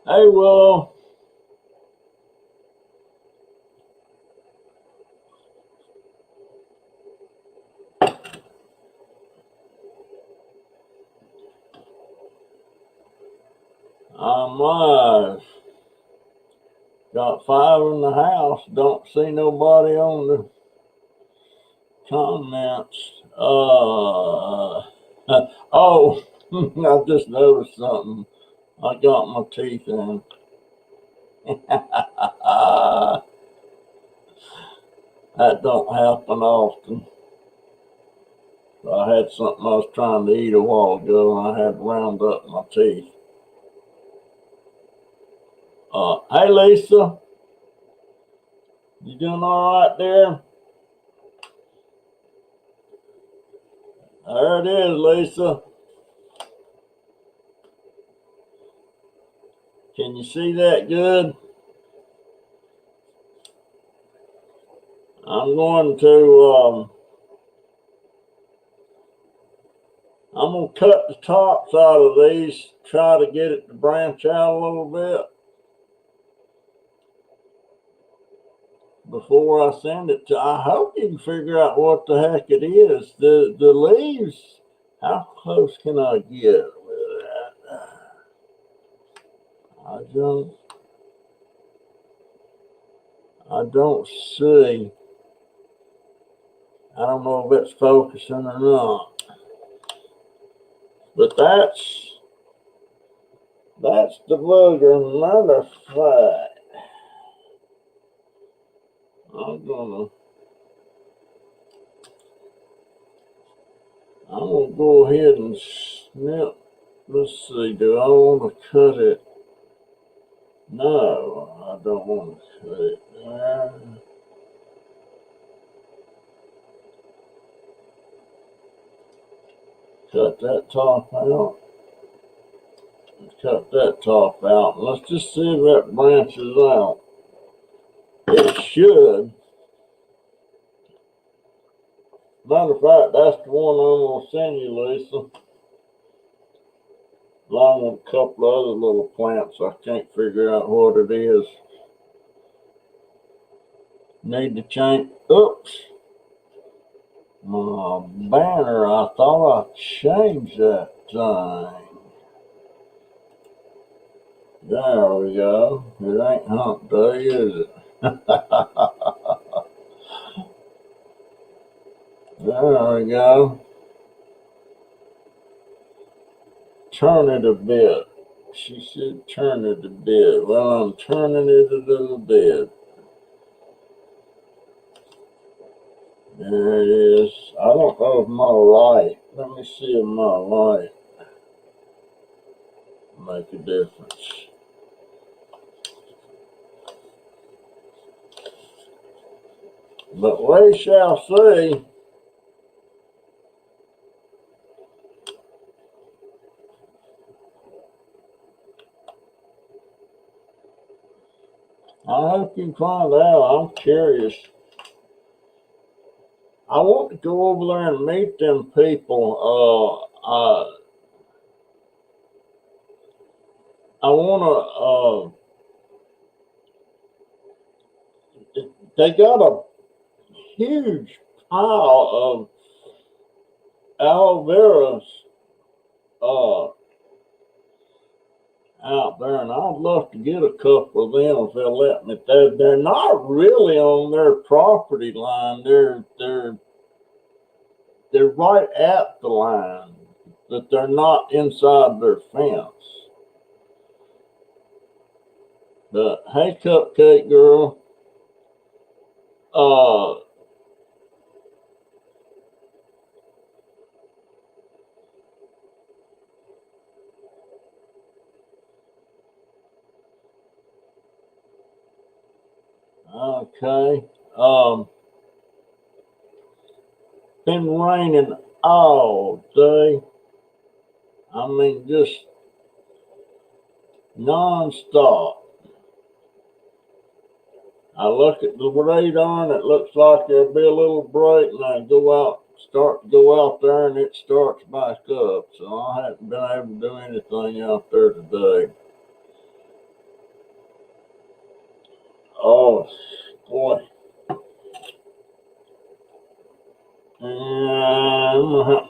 Hey, Willow. I'm live. Got five in the house. Don't see nobody on the comments. Oh, I just noticed something. I got my teeth in. That don't happen often. I had something I was trying to eat a while ago, and I had to round up my teeth. Hey, Lisa. You doing all right there? There it is, Lisa. Can you see that good? I'm going to I'm going to cut the tops out of these, try to get it to branch out a little bit before I send it to. I hope you can figure out what the heck it is. The leaves, how close can I get with that? I don't see. I don't know if it's focusing or not. But that's the booger. Matter of fact, I'm gonna go ahead and snip. Let's see, do I want to cut it? No, I don't want to cut it there. Cut that top out. Cut that top out. Let's just see if that branches out. It should. Matter of fact, that's the one I'm going to send you, Lisa. Along with a couple of other little plants. I can't figure out what it is. Need to change. Oops. My banner, I thought I changed that thing. There we go. It ain't hump day, is it? There we go. Turn it a bit. She said turn it a bit. Well, I'm turning it a little bit. There it is. I don't know if my light. Let me see if my light make a difference. But we shall see. I hope you can find out. I'm curious. I want to go over there and meet them people. I want to. They got a huge pile of aloe veras out there, and I'd love to get a couple of them if they'll let me. They're not really on their property line. They're right at the line, but they're not inside their fence. But hey, Cupcake Girl, okay, been raining all day. I mean, just non-stop. I look at the radar and it looks like there'll be a little break, and I start to go out there, and it starts back up. So I haven't been able to do anything out there today. Oh, boy.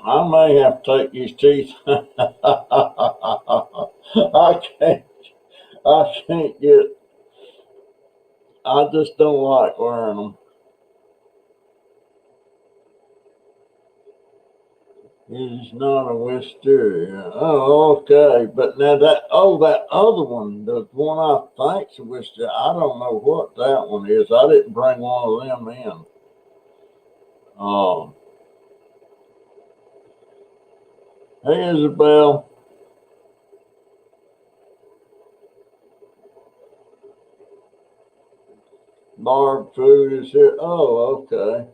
I may have to take these teeth. I can't get, I just don't like wearing them. It is not a wisteria. Oh, okay. But now that other one, the one I think's a wisteria, I don't know what that one is. I didn't bring one of them in. Um, hey, Isabel. Barb food is here. Oh, okay.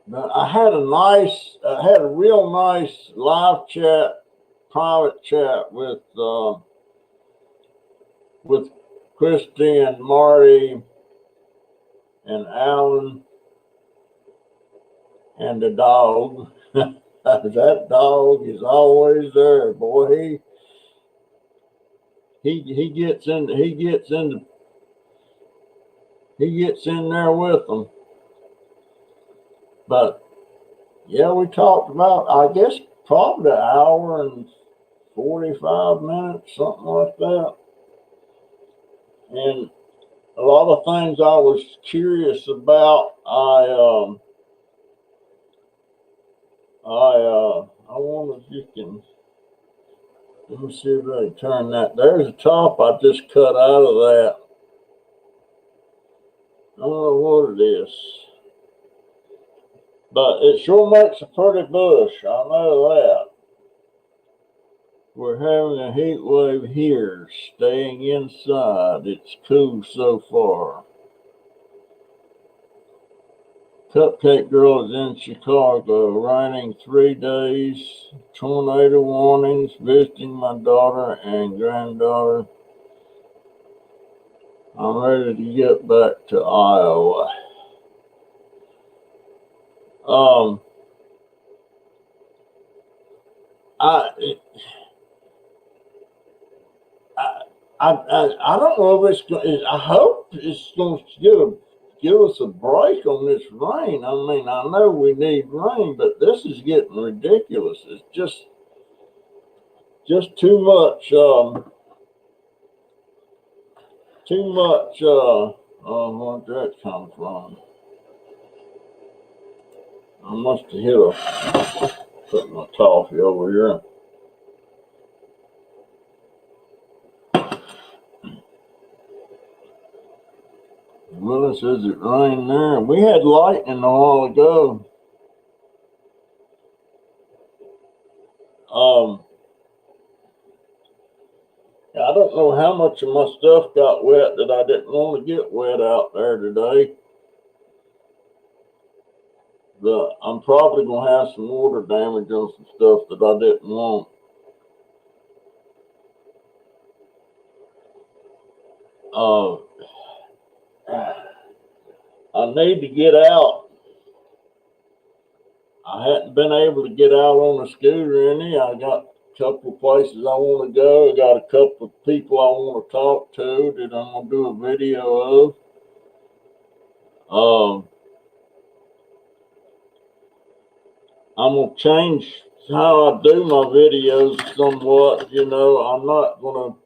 But I had a real nice live chat, private chat with Christy and Marty and Alan and the dog. That dog is always there, boy. He gets in there with them. But yeah, we talked about, I guess, probably an hour and 45 minutes, something like that. And a lot of things I was curious about. I wonder if you can. Let me see if I can turn that. There's a top I just cut out of that. I don't know what it is, but it sure makes a pretty bush. I know that. We're having a heat wave here, staying inside. It's cool so far. Cupcake Girl is in Chicago, raining 3 days, tornado warnings, visiting my daughter and granddaughter. I'm ready to get back to Iowa. I, I don't know if it's going. I hope it's going to give us a break on this rain. I mean, I know we need rain, but this is getting ridiculous. It's just too much. Too much. Where'd that come from? I must have put my coffee over here. Willis says it rained there. We had lightning a while ago. I don't know how much of my stuff got wet that I didn't want to get wet out there today. I'm probably going to have some water damage on some stuff that I didn't want. I need to get out. I hadn't been able to get out on the scooter any. I got a couple of places I want to go. I got a couple of people I want to talk to that I'm going to do a video of. I'm going to change how I do my videos somewhat. You know, I'm not going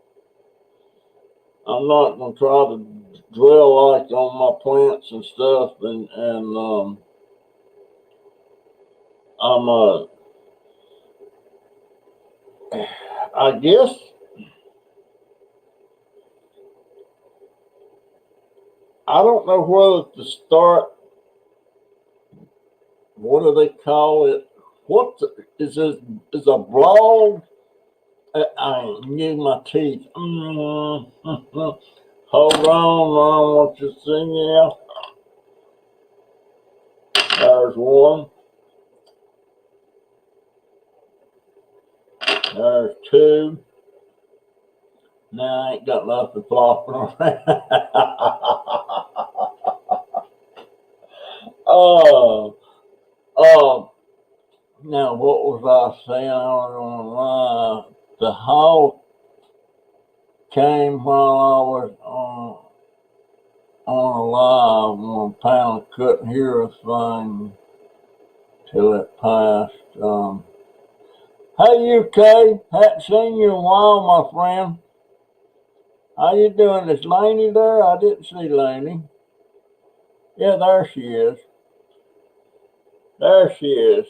to try to dwell like on my plants and stuff, and I guess I don't know whether to start. What do they call it? Is a blog? I need my teeth. Hold on, I want you to see now. There's one. There's two. Now I ain't got nothing flopping around. Oh, now what was I saying on the hall? came while I was on a live when apparently couldn't hear a thing till it passed. Hey UK, hadn't seen you in a while, my friend. How you doing? Is Lainey there? I didn't see Lainey. Yeah, there she is. There she is.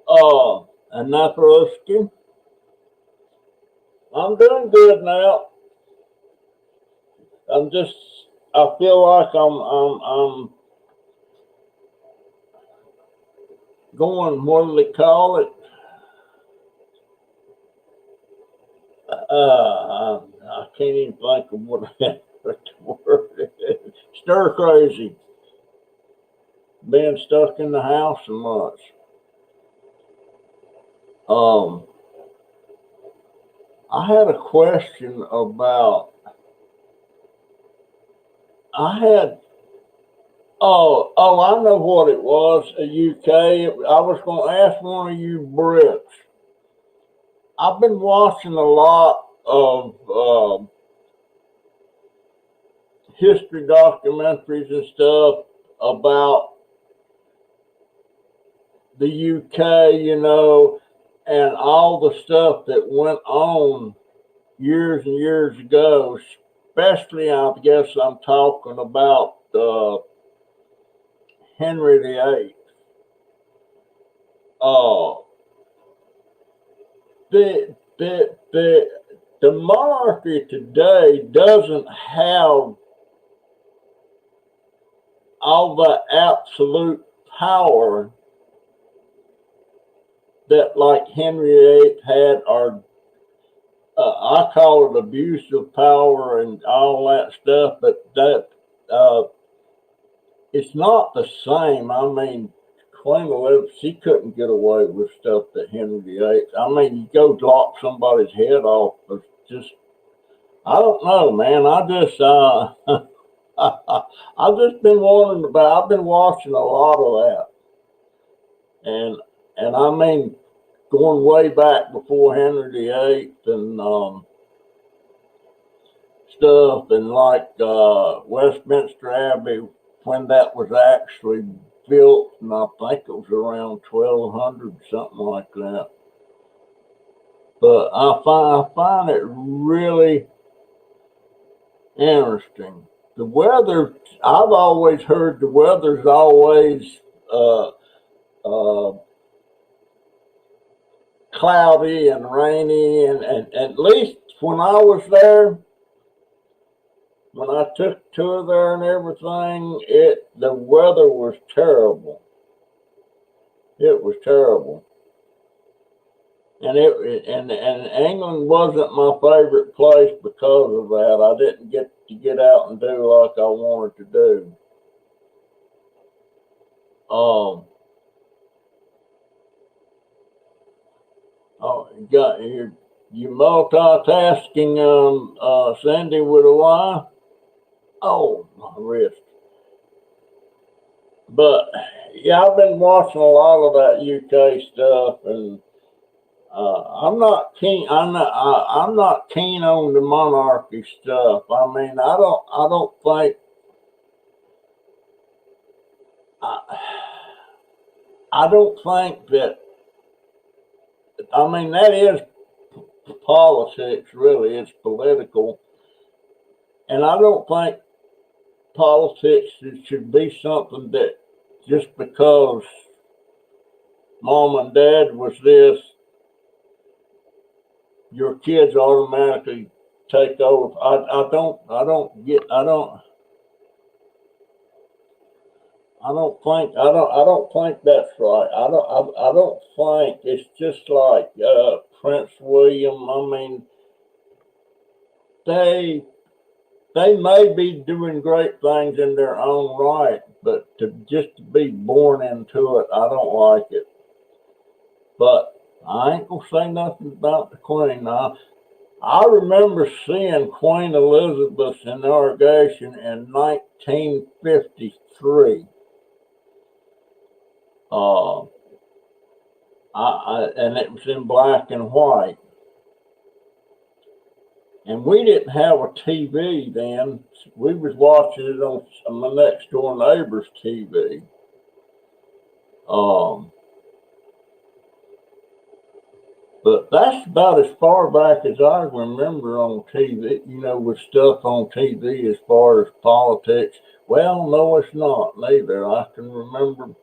And Naparuski. I'm doing good now. I feel like I'm going, what do they call it? I can't even think of what the word is. Stir crazy. Being stuck in the house so much. I had a question about. I know what it was. UK. I was going to ask one of you Brits. I've been watching a lot of history documentaries and stuff about the UK, and all the stuff that went on years and years ago, especially, I guess I'm talking about Henry VIII. The, the, the, the monarchy today doesn't have all the absolute power that like Henry VIII had, or I call it abuse of power and all that stuff, but that it's not the same. I mean, Queen Elizabeth, she couldn't get away with stuff that Henry VIII. I mean, you go lop somebody's head off, but just I don't know, man. I've just been wondering about. I've been watching a lot of that, and I mean, going way back before Henry VIII and stuff, and like Westminster Abbey when that was actually built, and I think it was around 1200, something like that. But I find it really interesting. The weather, I've always heard the weather's always cloudy and rainy, and at least when I was there, when I took a tour there and everything, the weather was terrible. It was terrible. And England wasn't my favorite place because of that. I didn't get to get out and do like I wanted to do. You multitasking, Cindy with a Y. Oh, my wrist. But yeah, I've been watching a lot of that UK stuff, and I'm not keen. I'm not keen on the monarchy stuff. I mean, I don't think. I don't think that. I mean, that is politics. Really, it's political, and I don't think politics should be something that just because mom and dad was this, your kids automatically take over. I don't think that's right. I don't think it's just like Prince William. I mean, they may be doing great things in their own right, but to be born into it, I don't like it. But I ain't gonna say nothing about the Queen now. I remember seeing Queen Elizabeth's inauguration in 1953. And it was in black and white. And we didn't have a TV then. We was watching it on my next door neighbor's TV. But that's about as far back as I remember on TV, with stuff on TV as far as politics. Well, no, it's not neither. I can remember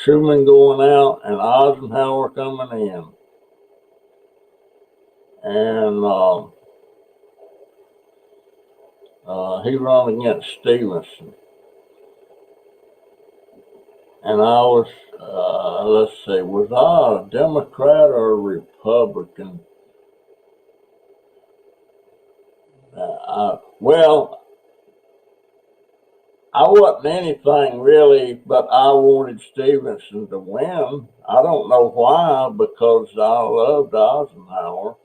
Truman going out and Eisenhower coming in. And he ran against Stevenson. And I was, let's see, was I a Democrat or a Republican? Well, I wasn't anything really, but I wanted Stevenson to win. I don't know why, because I loved Eisenhower.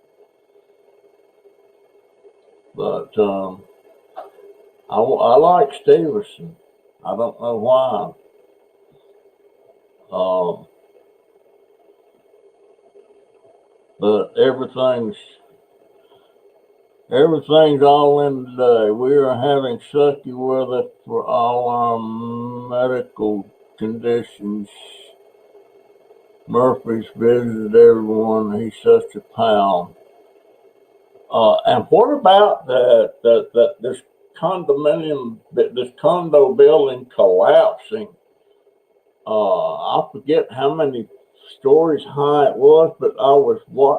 But I like Stevenson. I don't know why. But everything's all in today. We are having sucky weather for all our medical conditions. Murphy's visited everyone. He's such a pal. And what about this this condo building collapsing? I forget how many stories high it was, but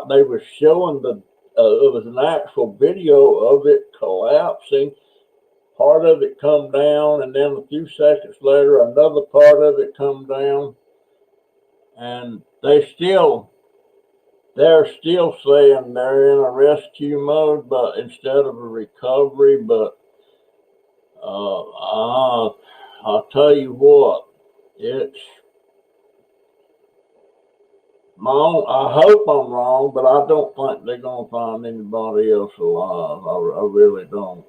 they were showing it was an actual video of it collapsing. Part of it come down, and then a few seconds later, another part of it come down, and they're still saying they're in a rescue mode, but instead of a recovery. But I'll tell you what, I hope I'm wrong, but I don't think they're going to find anybody else alive. I really don't.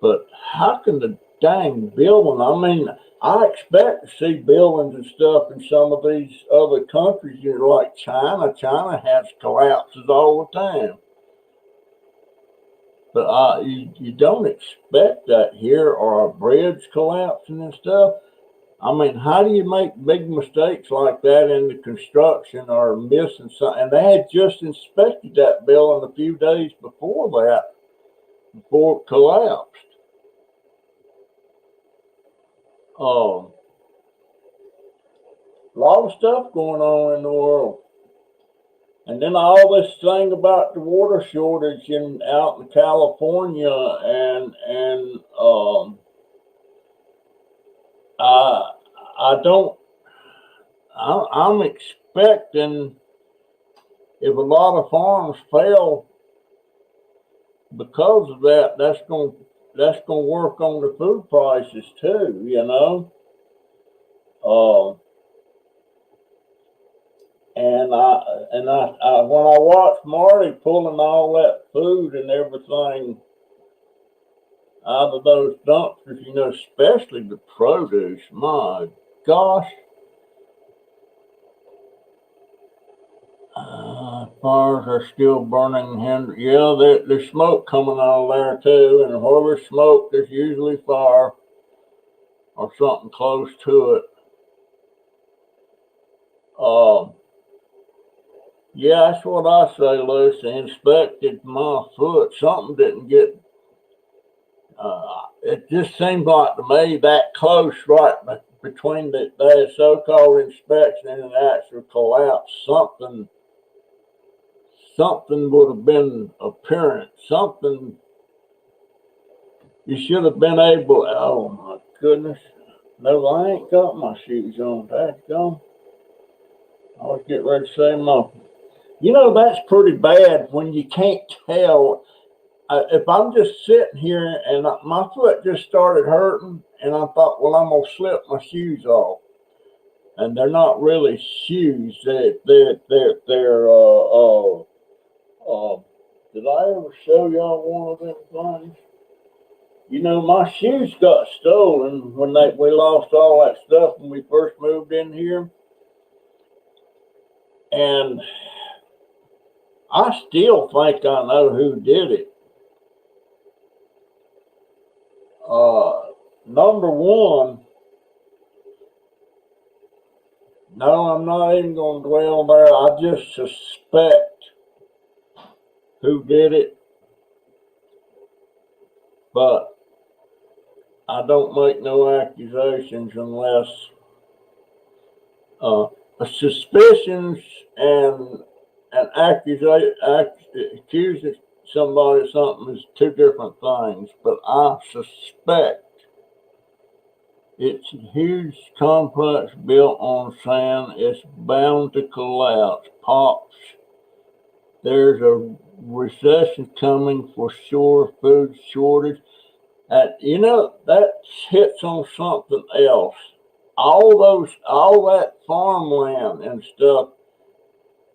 But how can the dang building? I mean, I expect to see buildings and stuff in some of these other countries, like China. China has collapses all the time. But you don't expect that here, or a bridge collapsing and stuff. I mean, how do you make big mistakes like that in the construction or missing something? And they had just inspected that building a few days before it collapsed. A lot of stuff going on in the world. And then all this thing about the water shortage out in California, and I'm expecting, if a lot of farms fail because of that, that's going to work on the food prices too, And when I watched Marty pulling all that food and everything out of those dumpsters, especially the produce, my gosh. Fires are still burning. Yeah, there's smoke coming out of there too, and where there's smoke, there's usually fire or something close to it. Yeah, that's what I say, Lucy. Inspected my foot. Something didn't get. It just seemed like to me that close, right between the so-called inspection and the actual collapse. Something would have been apparent. Something you should have been able. Oh my goodness! No, I ain't got my shoes on. That's gone. I was getting ready to say my. That's pretty bad when you can't tell. If I'm just sitting here and my foot just started hurting, and I thought, well, I'm gonna slip my shoes off, and they're not really shoes. They're Did I ever show y'all one of them things? My shoes got stolen when we lost all that stuff when we first moved in here. And I still think I know who did it. Number one, no, I'm not even going to dwell there. I just suspect who did it, but I don't make no accusations unless suspicions and accusing somebody of something is two different things. But I suspect it's a huge complex built on sand. It's bound to collapse. Pops. There's a recession coming for sure. Food shortage. That hits on something else. All that farmland and stuff,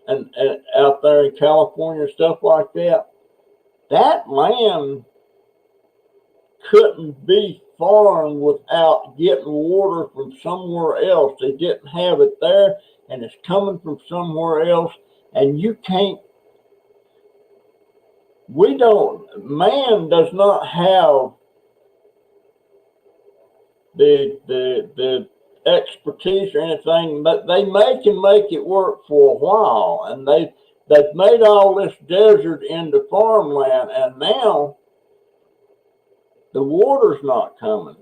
and out there in California, stuff like that. That land couldn't be farmed without getting water from somewhere else. They didn't have it there, and it's coming from somewhere else, and you can't. We don't. Man does not have the expertise or anything, but they can make it work for a while, and they've made all this desert into farmland, and now the water's not coming.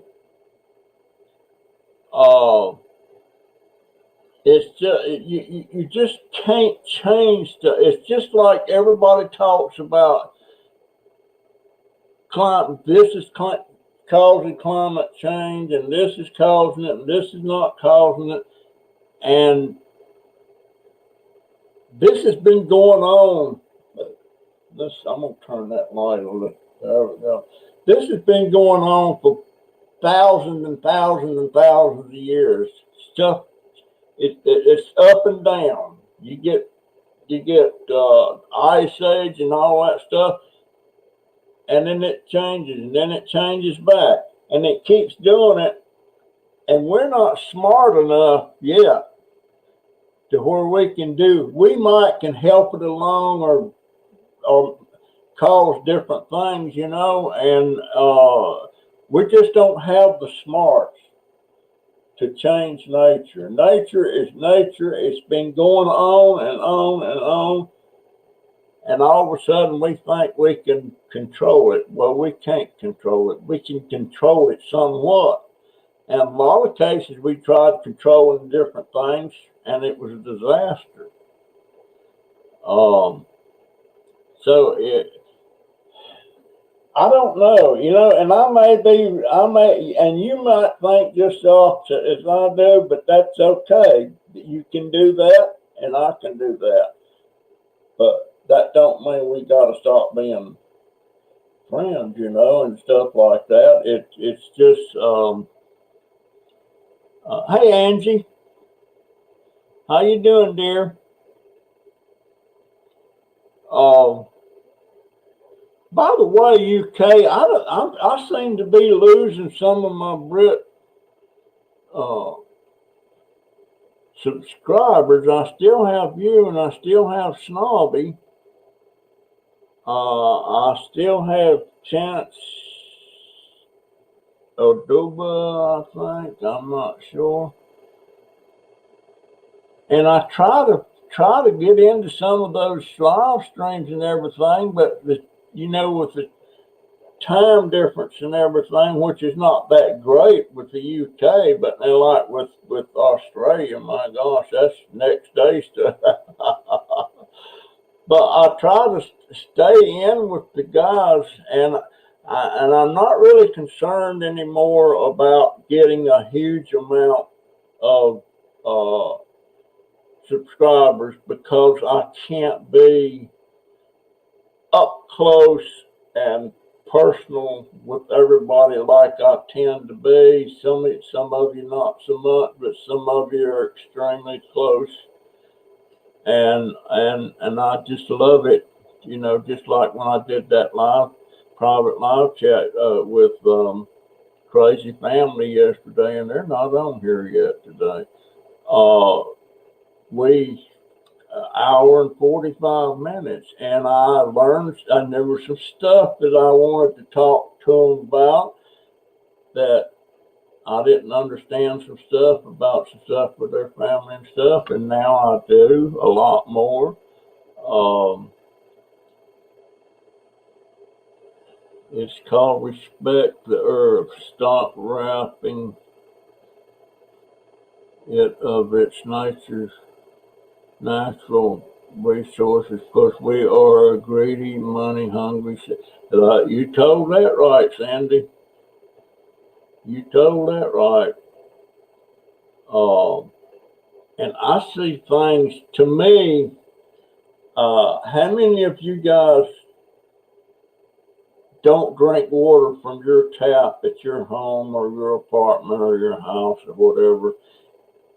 It's just you just can't change the. It's just like everybody talks about climate. This is causing climate change, and this is causing it, and this is not causing it, and this has been going on. I'm gonna turn that light on. There we go. This has been going on for thousands and thousands and thousands of years. Stuff. It's up and down. You get ice age and all that stuff, and then it changes, and then it changes back, and it keeps doing it. And we're not smart enough yet to where we can help it along or cause different things, and we just don't have the smarts to change nature. Nature is nature. It's been going on and on and on, and all of a sudden we think we can control it. Well, we can't control it. We can control it somewhat. And in a lot of cases, we tried controlling different things, and it was a disaster. I don't know, and and you might think just the opposite as I do, but that's okay. You can do that, and I can do that. But that don't mean we got to stop being friends, and stuff like that. It's just, hey Angie, how you doing, dear? By the way, UK, I seem to be losing some of my Brit uh, subscribers. I still have you, and I still have Snobby. I still have Chance Oduba, I think. I'm not sure. And I try to get into some of those live streams and everything, but with the time difference and everything, which is not that great with the UK, but now like with Australia, my gosh, that's next day stuff. But I try to stay in with the guys, and I'm not really concerned anymore about getting a huge amount of subscribers, because I can't be up close and personal with everybody like I tend to be. Some of you not so much, but some of you are extremely close, and I just love it. Just like when I did that private live chat with Crazy Family yesterday, and they're not on here yet today. We an hour and 45 minutes. And I learned, and there was some stuff that I wanted to talk to them about that I didn't understand some stuff about some stuff with their family and stuff, and now I do a lot more. Um, it's called Respect the Earth. Stop wrapping it of its natural resources, because we are a greedy, money-hungry. You told that right, Sandy. You told that right. And I see things, to me, how many of you guys don't drink water from your tap at your home or your apartment or your house or whatever,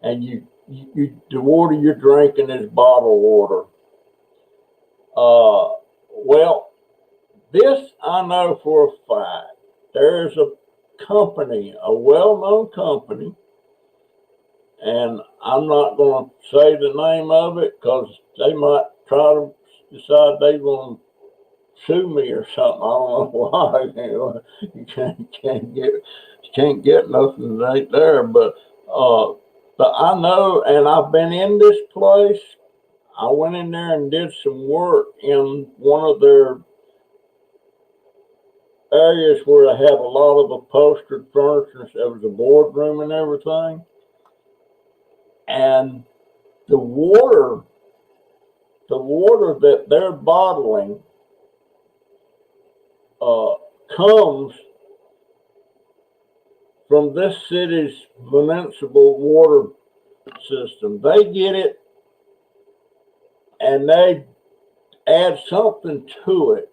and the water you're drinking is bottled water? Well, this I know for a fact. There's a company, a well-known company, and I'm not going to say the name of it because they might try to decide they want to sue me or something. I don't know why. You can't get nothing that ain't there. But I know, and I've been in this place. I went in there and did some work in one of their areas where I have a lot of upholstered furniture. There was a boardroom and everything. And the water that they're bottling comes from this city's municipal water system. They get it and they add something to it,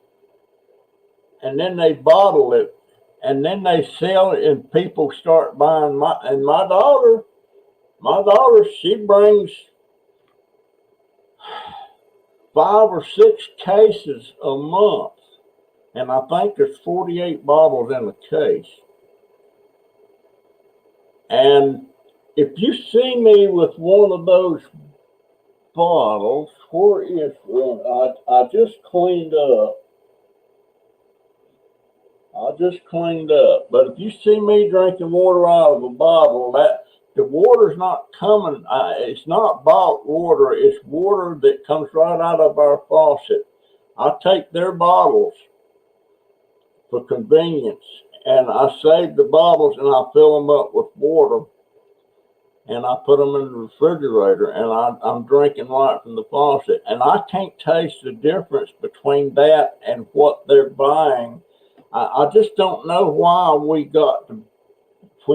and then they bottle it, and then they sell it, and people start buying. My daughter, she brings 5 or 6 cases a month, and I think there's 48 bottles in a case. And if you see me with one of those bottles, where is one? I just cleaned up. But if you see me drinking water out of a bottle, that the water's not coming. It's not bottled water. It's water that comes right out of our faucet. I take their bottles for convenience, and I save the bottles and I fill them up with water, and I put them in the refrigerator, and I'm drinking right from the faucet. And I can't taste the difference between that and what they're buying. I just don't know why when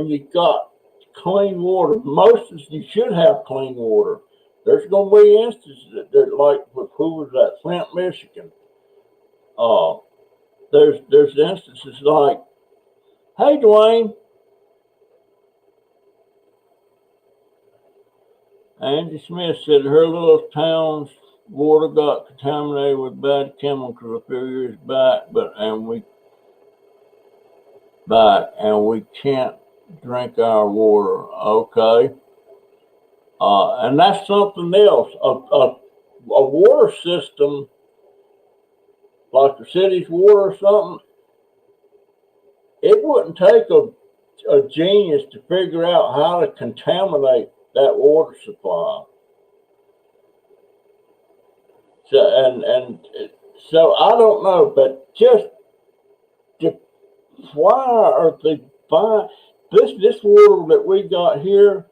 you got clean water, you should have clean water. There's going to be instances that like with who was that, Flint, Michigan. There's instances like, hey, Dwayne, Angie Smith said her little town's water got contaminated with bad chemicals a few years back, and we can't drink our water. Okay. And that's something else. A water system like the city's water or something, it wouldn't take a genius to figure out how to contaminate that water supply. So I don't know, but just why are they buying this water that we got here?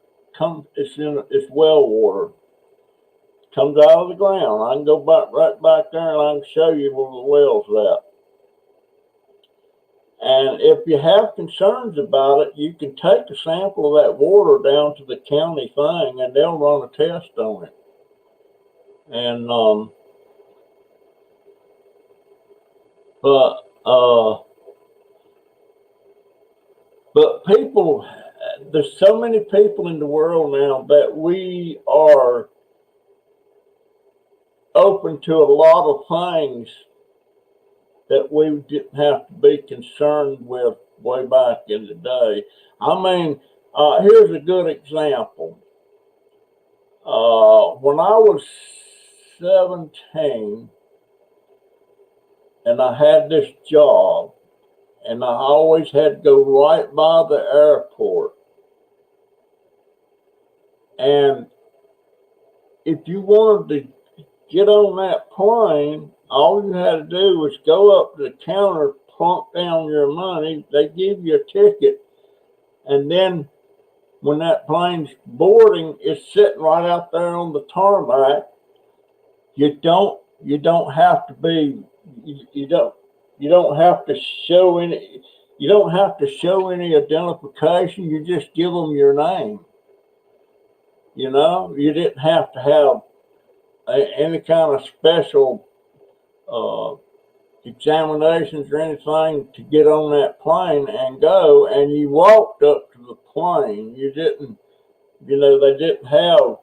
It's well water. Comes out of the ground. I can go right back there and I can show you where the well's at. And if you have concerns about it, you can take a sample of that water down to the county thing, and they'll run a test on it. And but people, there's so many people in the world now that we are open to a lot of things that we didn't have to be concerned with way back in the day. I mean, here's a good example. When I was 17 and I had this job, and I always had to go right by the airport. And if you wanted to get on that plane, all you had to do was go up to the counter, plunk down your money, they give you a ticket, and then when that plane's boarding, it's sitting right out there on the tarmac. You don't have to be you don't have to show any identification. You just give them your name. You know, you didn't have to have any kind of special examinations or anything to get on that plane and go. And you walked up to the plane. You didn't, they didn't have.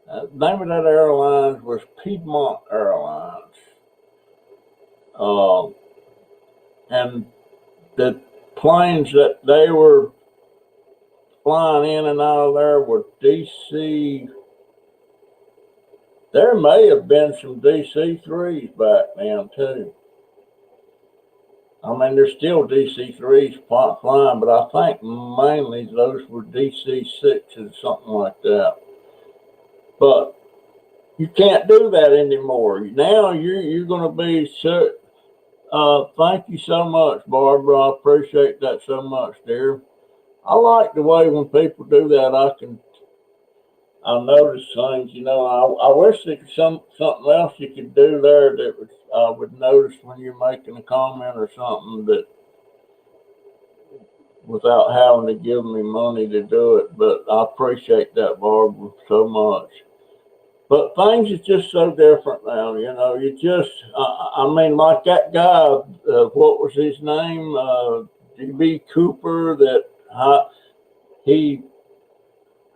The name of that airline was Piedmont Airlines. And the planes that they were flying in and out of there were DC. There may have been some DC-3s back then, too. I mean, there's still DC-3s flying, but I think mainly those were DC-6s, something like that. But you can't do that anymore. Now you're going to be so. Thank you so much, Barbara. I appreciate that so much, dear. I like the way when people do that. I notice things. I wish there was something else you could do there that I would notice when you're making a comment or something that without having to give me money to do it. But I appreciate that, Barbara, so much. But things are just so different now, you just, I mean, like that guy, what was his name? D.B. Cooper, that he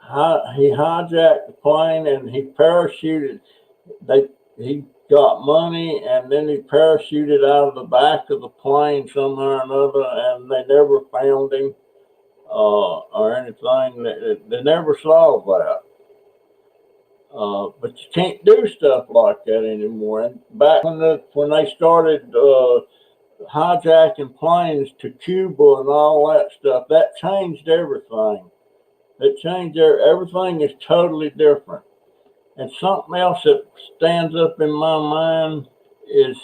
hijacked the plane and he parachuted. He got money and then he parachuted out of the back of the plane somehow or another, and they never found him or anything. They never solved that. But you can't do stuff like that anymore. And back when they started hijacking planes to Cuba and all that stuff, that changed everything. Everything is totally different. And something else that stands up in my mind is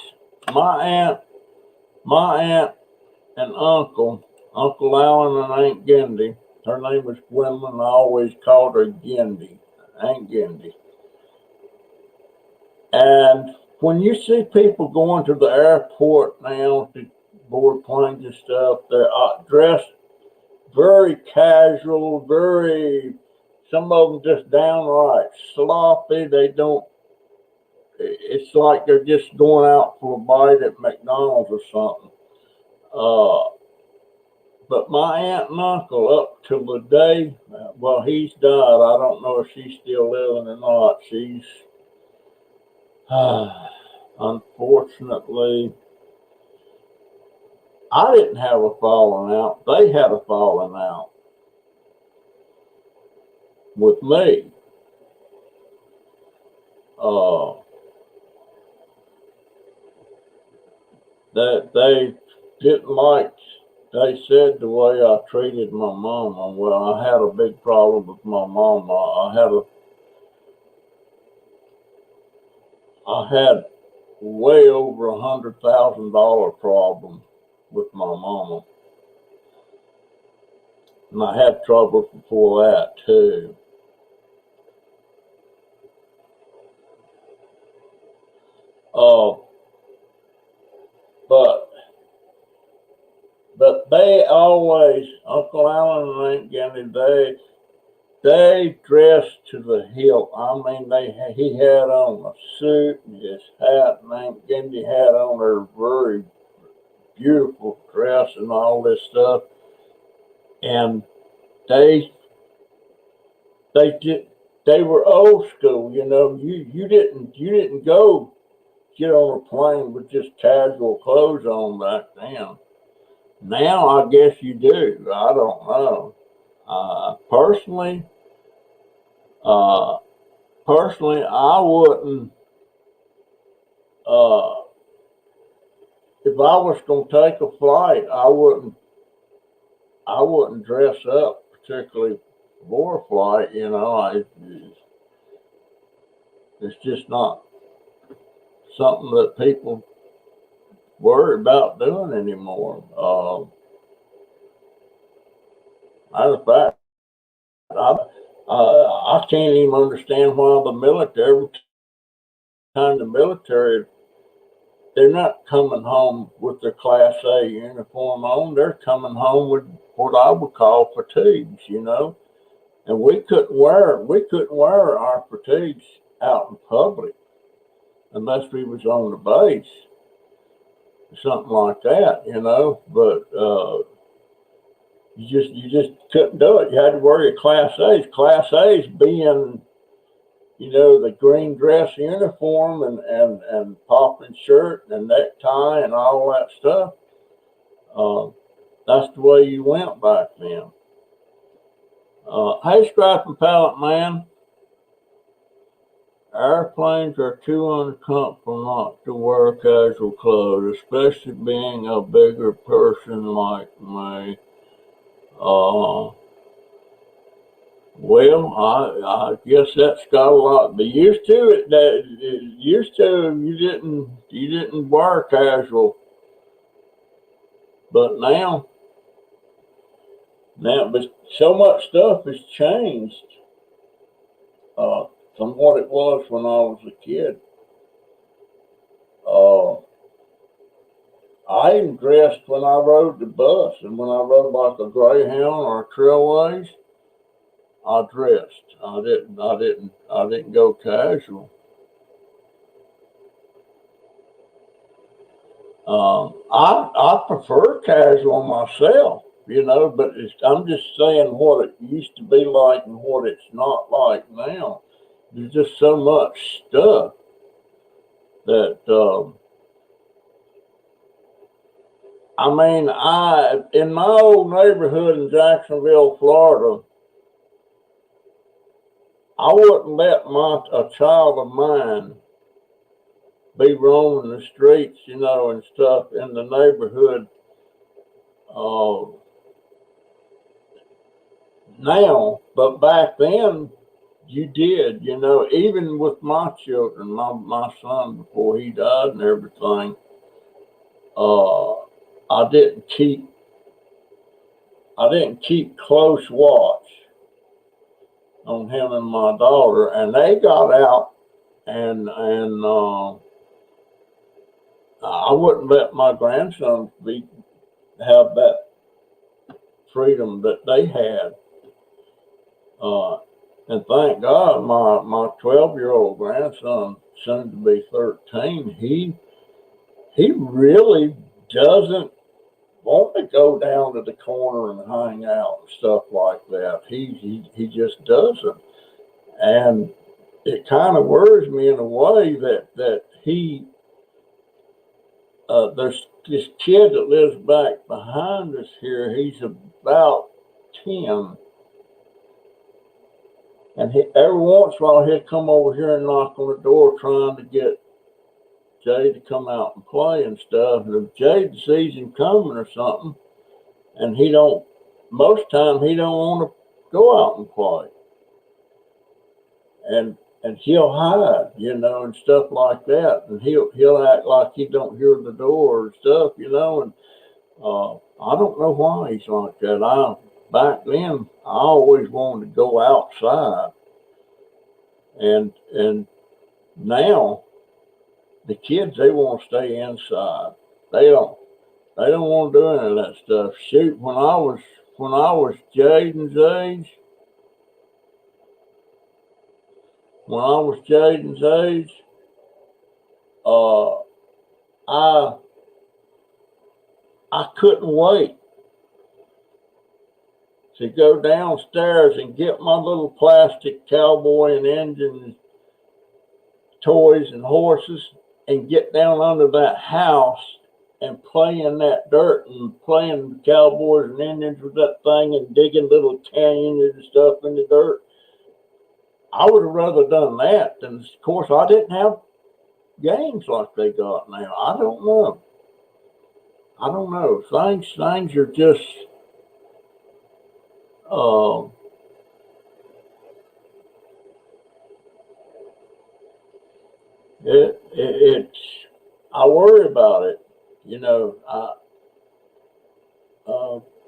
my aunt and Uncle Allen and Aunt Gendy. Her name was Gwendolyn. I always called her Gendy. Aunt Gendy. And when you see people going to the airport now to board planes and stuff, they're dressed very casual, some of them just downright sloppy. It's like they're just going out for a bite at McDonald's or something. But my aunt and uncle, up till the day, well, he's died. I don't know if she's still living or not. She's, unfortunately, I didn't have a falling out. They had a falling out with me. That they didn't like. They said the way I treated my mama. Well, I had a big problem with my mama. I had way over $100,000 problem with my mama, and I had trouble before that too. But they always, Uncle Allen and Aunt Gendy, they dressed to the hilt. I mean, he had on a suit and his hat, and Aunt Gendy had on her very beautiful dress and all this stuff. And they were old school, You didn't go get on a plane with just casual clothes on back then. Now I guess you do. I don't know. Personally, personally, I wouldn't. Uh, if I was going to take a flight, I wouldn't. I wouldn't dress up particularly for a flight. You know, it's just not something that people worry about doing anymore. Matter of fact, I can't even understand why the military, every time the military, they're not coming home with their Class A uniform on. They're coming home with what I would call fatigues, you know. And we couldn't wear our fatigues out in public unless we was on the base, something like that, you know. But you just couldn't do it. You had to wear your Class A's. Class A's being, you know, the green dress uniform and popping shirt and necktie and all that stuff. That's the way you went back then. Hey, Scrap and Pallet Man, airplanes are too uncomfortable not to wear casual clothes, especially being a bigger person like me. Well, I guess that's got a lot to be used to it. That used to you didn't wear casual, but but so much stuff has changed from what it was when I was a kid. Uh, I even dressed when I rode the bus, and when I rode like a Greyhound or a Trailways, I dressed. I didn't go casual. I prefer casual myself, you know, but I'm just saying what it used to be like and what it's not like now. There's just so much stuff that I mean, I in my old neighborhood in Jacksonville, Florida, I wouldn't let a child of mine be roaming the streets, you know, and stuff in the neighborhood uh, now. But back then, you did, you know, even with my children, my son before he died and everything, uh, I didn't keep I didn't keep close watch on him and my daughter, and they got out and I wouldn't let my grandson have that freedom that they had. Uh, and thank God, my 12-year-old grandson, soon to be 13, he really doesn't want to go down to the corner and hang out and stuff like that. He just doesn't, and it kind of worries me in a way that he there's this kid that lives back behind us here. He's about 10, and every once in a while he'll come over here and knock on the door trying to get Jay to come out and play and stuff. And if Jay sees him coming or something, and most time he don't want to go out and play, and he'll hide, you know, and stuff like that, and he'll act like he don't hear the door and stuff, you know, and I don't know why he's like that. Back then I always wanted to go outside, and now the kids, they want to stay inside. They don't want to do any of that stuff. Shoot, when I was Jaden's age, uh, I I couldn't wait to go downstairs and get my little plastic cowboy and Indian toys and horses and get down under that house and play in that dirt and playing cowboys and Indians with that thing and digging little canyons and stuff in the dirt. I would have rather done that than, of course, I didn't have games like they got now. I don't know. I don't know. Things are just, uh, it's, I worry about it. You know, uh,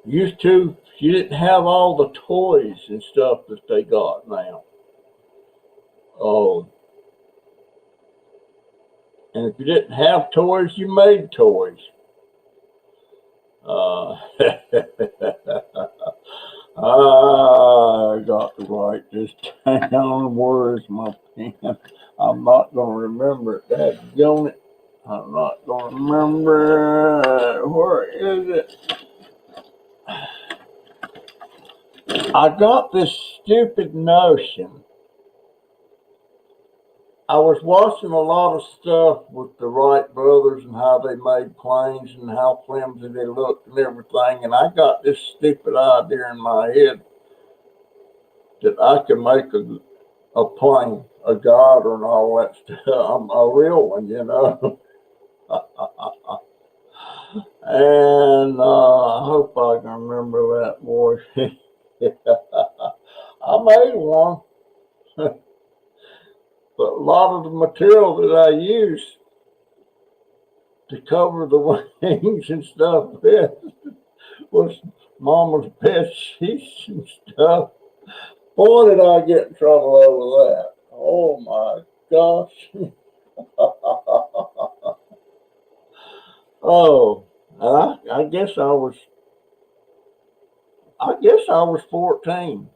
used to, you didn't have all the toys and stuff that they got now. Oh, and if you didn't have toys, you made toys. Uh, I got to write this down. Where is my pen? I'm not going to remember it. That's on it. I'm not going to remember. Where is it? I got this stupid notion. I was watching a lot of stuff with the Wright brothers and how they made planes and how flimsy they looked and everything, and I got this stupid idea in my head that I could make a plane, a god, and all that stuff. I'm a real one, you know. And I hope I can remember that, boy. I made one, but a lot of the material that I used to cover the wings and stuff with was Mama's bed sheets and stuff. Boy, did I get in trouble over that. Oh my gosh. Oh, and I guess I was 14.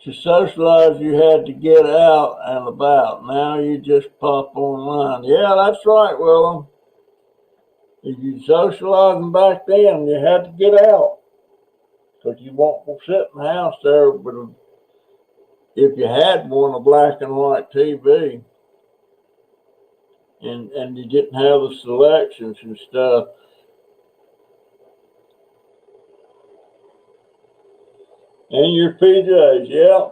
To socialize, you had to get out and about. Now you just pop online. Yeah, that's right, Willem. If you socializing back then, you had to get out because you won't sit in the house there. But if you had one, a black and white TV, and you didn't have the selections and stuff. And your PJs, yeah.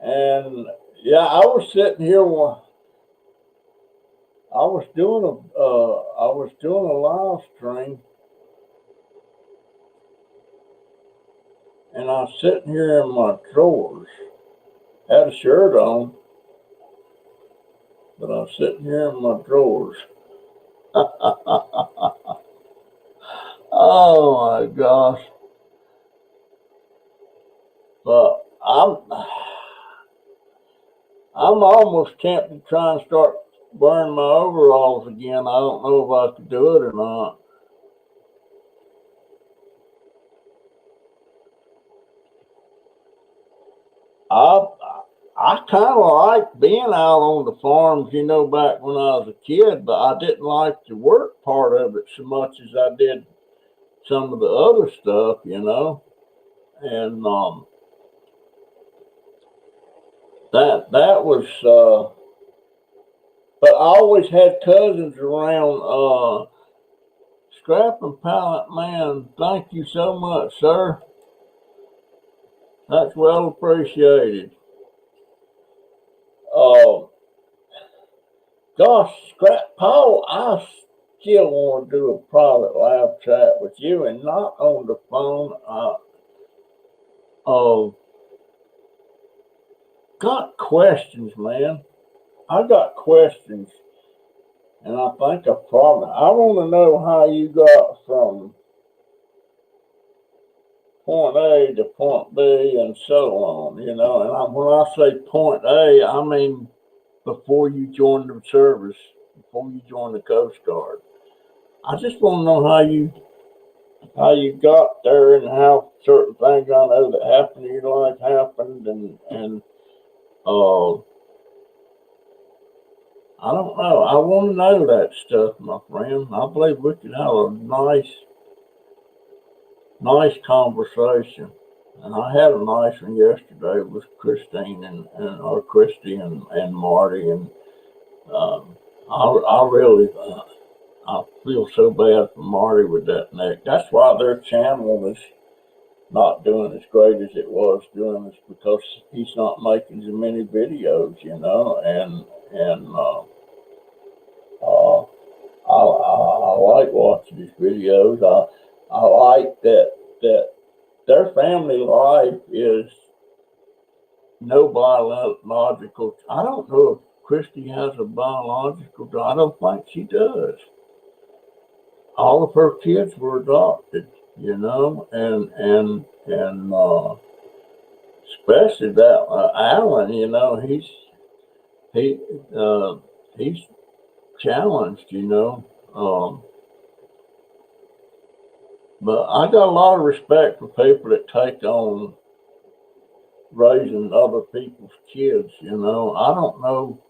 And yeah, I was sitting here while I was doing a live stream, and I was sitting here in my drawers, had a shirt on, but I was sitting here in my drawers. Oh my gosh! But I'm almost tempted to try and start wearing my overalls again. I don't know if I could do it or not. I I kind of liked being out on the farms, you know, back when I was a kid, but I didn't like the work part of it so much as I did some of the other stuff, you know. And that was, but I always had cousins around. Scrap and Pallet Man, thank you so much, sir. That's well appreciated. Uh, Gosh, Scrap Paul, I still want to do a private live chat with you and not on the phone. Uh, got questions, man. I got questions, and I think I want to know how you got from point A to point B and so on, you know. And when I say point A, I mean before you joined the service, before you joined the Coast Guard. I just want to know how you got there and how certain things I know that happened in your life happened and uh I don't know. I want to know that stuff, my friend. I believe we could have a nice conversation. And I had a nice one yesterday with Christine and or Christy and Marty and um I really I feel so bad for Marty with that neck. That's why their channel is not doing as great as it was doing, is because he's not making as many videos, you know, and I like watching his videos. I like that their family life is no biological. I don't know if Christy has a biological. I don't think she does. All of her kids were adopted, you know, and especially that Alan, you know, he he's challenged, you know. But I got a lot of respect for people that take on raising other people's kids, you know. I don't know.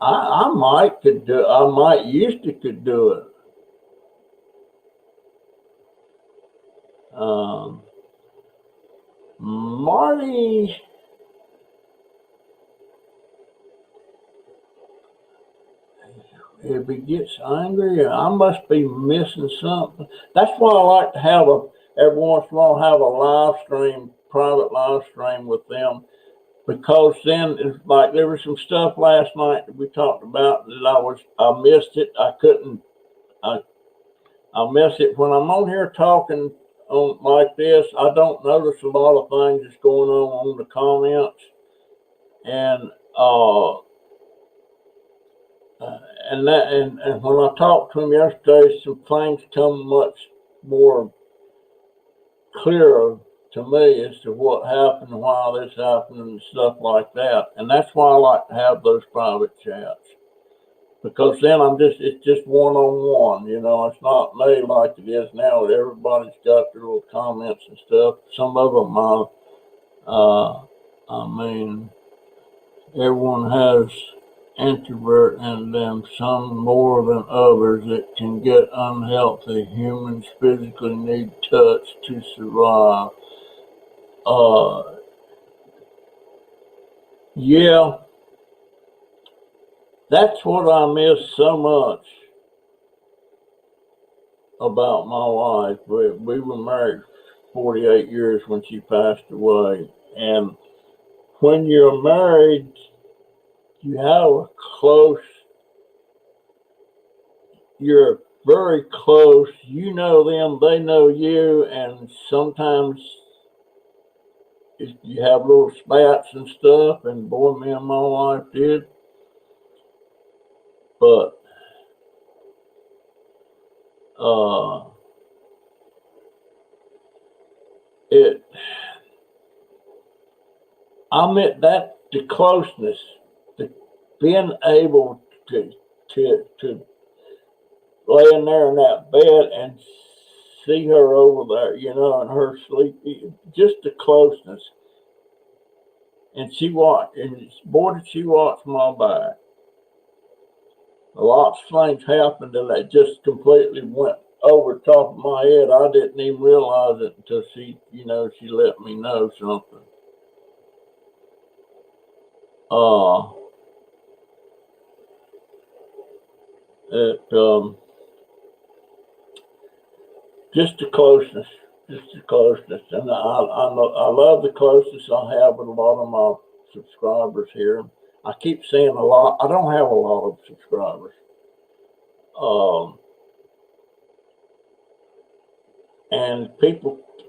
I might could do. I might used to could do it. Um, Marty, if he gets angry, I must be missing something. That's why I like to have every once in a while have a live stream, private live stream with them, because then it's like there was some stuff last night that we talked about that I missed it. I couldn't. I miss it when I'm on here talking on like this. I don't notice a lot of things that's going on the comments, and uh, and when I talked to him yesterday, some things come much more clearer to me as to what happened, why this happened, and stuff like that. And that's why I like to have those private chats, because then it's just one on one, you know. It's not me like it is now. Everybody's got their little comments and stuff. Some of them, I mean, everyone has introvert in them, some more than others. It can get unhealthy. Humans physically need touch to survive. Uh, yeah, that's what I miss so much about my wife. We were married 48 years when she passed away. And when you're married, you have a close, you're very close. You know them, they know you, and sometimes you have little spats and stuff, and boy, me and my wife did. But uh, it, I meant that the closeness, the being able to lay in there in that bed and see her over there, you know, and her sleep, just the closeness. And she watched, and boy, did she watch my back. A lot of things happened and that just completely went over the top of my head. I didn't even realize it until she, you know, she let me know something. Uh, it, just the closeness, and I love the closeness I have with a lot of my subscribers here. I keep saying a lot. I don't have a lot of subscribers. Um, and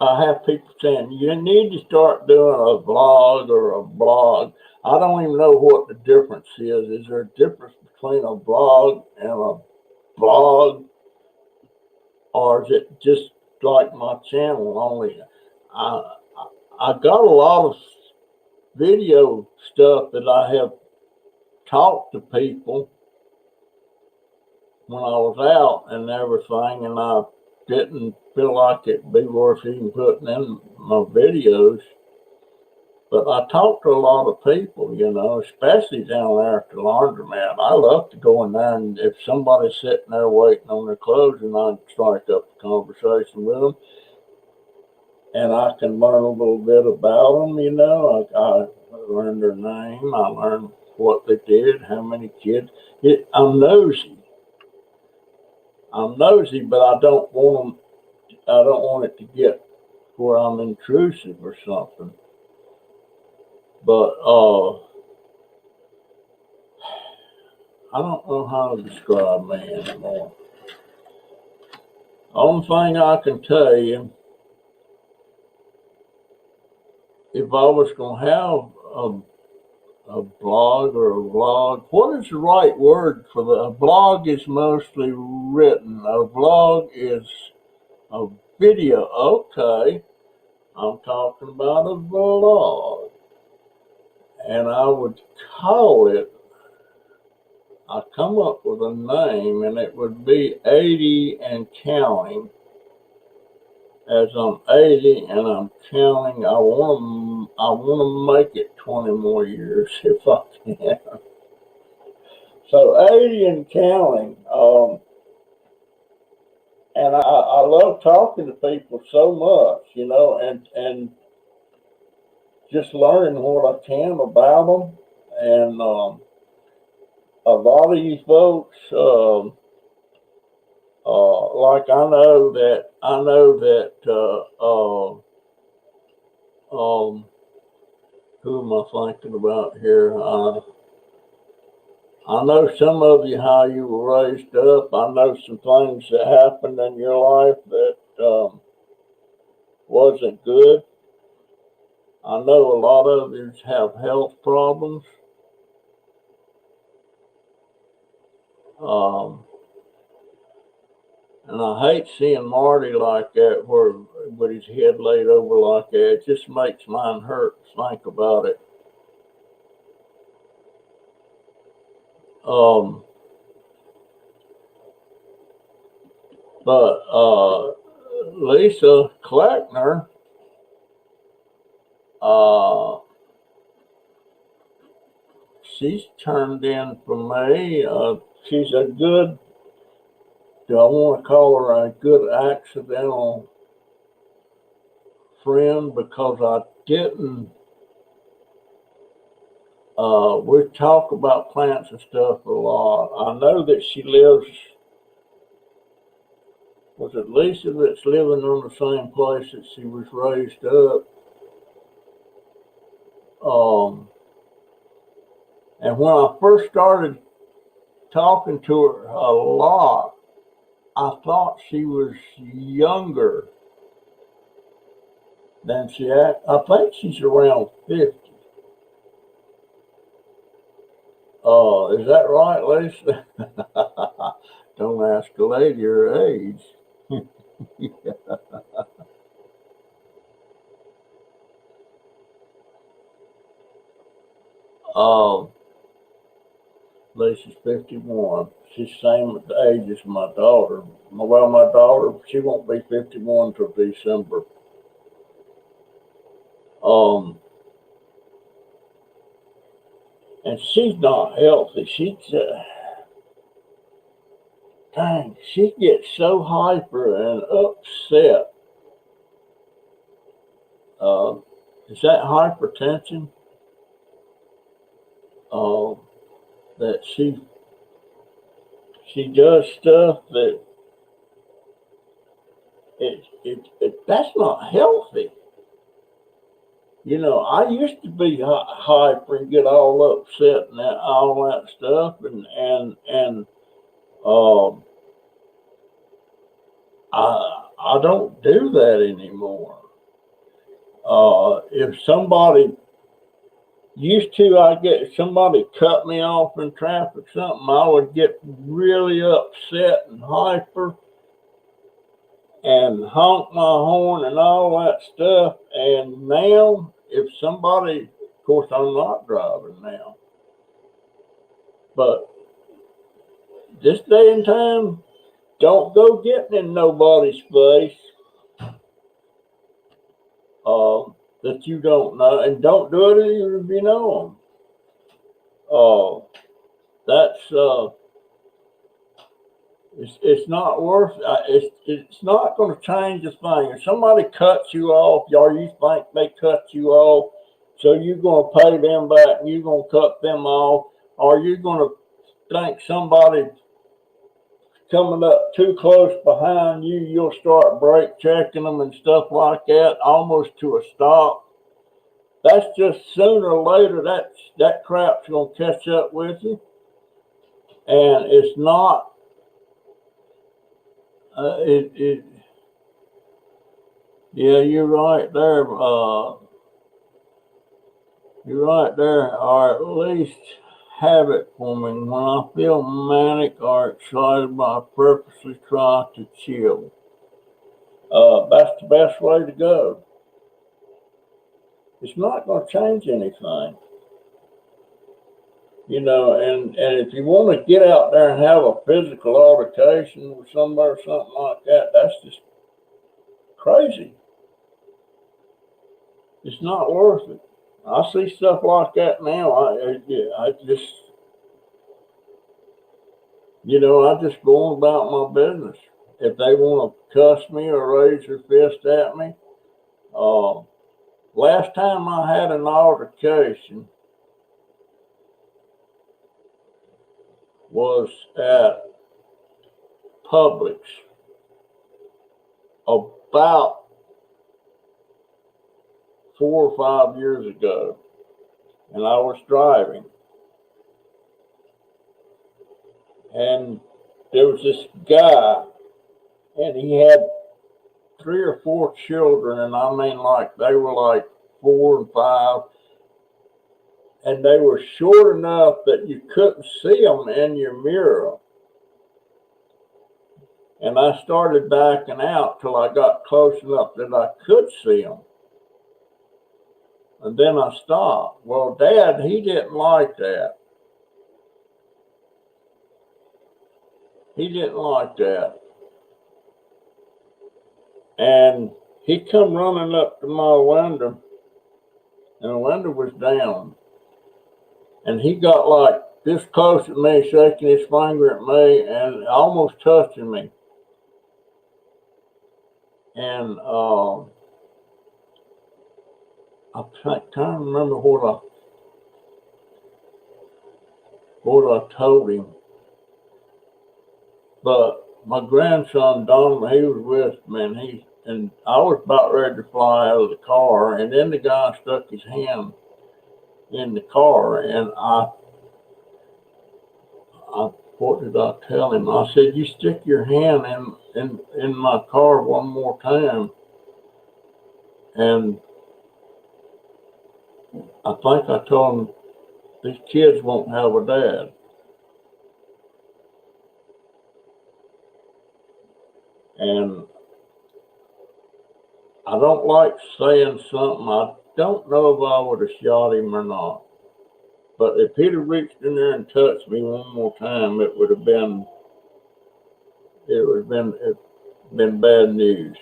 I have people saying, you need to start doing a vlog or a blog. I don't even know what the difference is. Is there a difference between a vlog and a blog? Or is it just like my channel only? I, I got a lot of video stuff that I have talked to people when I was out and everything, and I didn't feel like it'd be worth even putting in my videos. But I talked to a lot of people, you know, especially down there at the laundromat. I love to go in there, and if somebody's sitting there waiting on their clothes, and I strike up a conversation with them, and I can learn a little bit about them, you know. I learned their name, I learned what they did, how many kids. I'm nosy. I'm nosy, but I don't want them. I don't want it to get where I'm intrusive or something. But I don't know how to describe me anymore. Only thing I can tell you, if I was gonna have a blog or a vlog, what is the right word for the? A blog is mostly written. A vlog is a video. Okay, I'm talking about a vlog, and I would call it. I come up with a name, and it would be 80 and counting. As I'm 80 and I'm counting, I want to make it 20 more years if I can. So 80 and counting. And I love talking to people so much, you know, and just learning what I can about them. And a lot of you folks, like I know that who am I thinking about here? I know some of you how you were raised up. I know some things that happened in your life that wasn't good. I know a lot of you have health problems. Um, and I hate seeing Marty like that, where with his head laid over like that. It just makes mine hurt to think about it. But Lisa Kleckner, she's turned in for me. She's a good, do I want to call her a good accidental friend, because I didn't. We talk about plants and stuff a lot. I know that she lives. Was it Lisa that's living on the same place that she was raised up? And when I first started talking to her a lot, I thought she was younger than she act. I think she's around 50. Is that right, Lisa? Don't ask a lady her age. Lisa's 51. She's the same age as my daughter. Well, my daughter, she won't be 51 until December. And she's not healthy. Dang, she gets so hyper and upset. Is that hypertension? That she does stuff that that's not healthy. You know, I used to be hyper and get all upset and all that stuff, and I don't do that anymore. If somebody used to, I get somebody cut me off in traffic, something, I would get really upset and hyper and honk my horn and all that stuff. And now, if somebody, of course, I'm not driving now, but this day and time, don't go getting in nobody's face that you don't know, and don't do it even if you know them. That's it's not worth. It's not going to change a thing. If somebody cuts you off, or you think they cut you off, so you're going to pay them back and you're going to cut them off, or you're going to think somebody coming up too close behind you, you'll start brake checking them and stuff like that, almost to a stop. That's just sooner or later that crap's gonna catch up with you, and it's not. Yeah, you're right there. You're right there, or at least have it for me. When I feel manic or excited, I purposely try to chill. That's the best way to go. It's not going to change anything. You know, and if you want to get out there and have a physical altercation with somebody or something like that, that's just crazy. It's not worth it. I see stuff like that now. I just, you know, I just go on about my business. If they want to cuss me or raise their fist at me, last time I had an altercation was at Publix about 4 or 5 years ago, and I was driving, and there was this guy, and he had 3 or 4 children, and I mean, like, they were like 4 and 5, and they were short enough that you couldn't see them in your mirror. And I started backing out till I got close enough that I could see them. And then I stopped. Well, Dad, he didn't like that. He didn't like that. And he come running up to my window, and the window was down. And he got like this close to me, shaking his finger at me and almost touching me. And I can't remember what I told him. But my grandson Don, he was with me, and I was about ready to fly out of the car, and then the guy stuck his hand in the car, and I what did I tell him? I said, "You stick your hand in my car one more time," and I think I told him, "These kids won't have a dad." And I don't like saying something. I don't know if I would have shot him or not. But if he'd have reached in there and touched me one more time, it would have been bad news.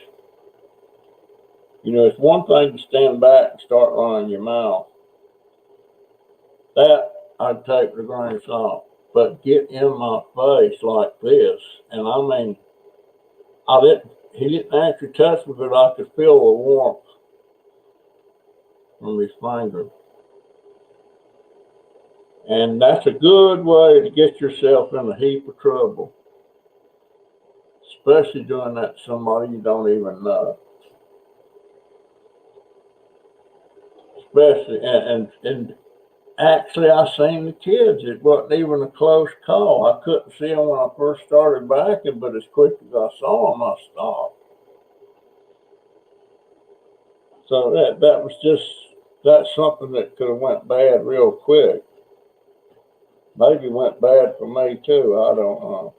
You know, it's one thing to stand back and start running your mouth. That I'd take the grain of salt. But get in my face like this, and I mean, he didn't actually touch me, but I could feel the warmth from his finger. And that's a good way to get yourself in a heap of trouble, especially doing that to somebody you don't even know. Especially, and actually, I seen the kids. It wasn't even a close call. I couldn't see them when I first started backing, but as quick as I saw them, I stopped. So that's something that could have went bad real quick. Maybe went bad for me too. I don't know.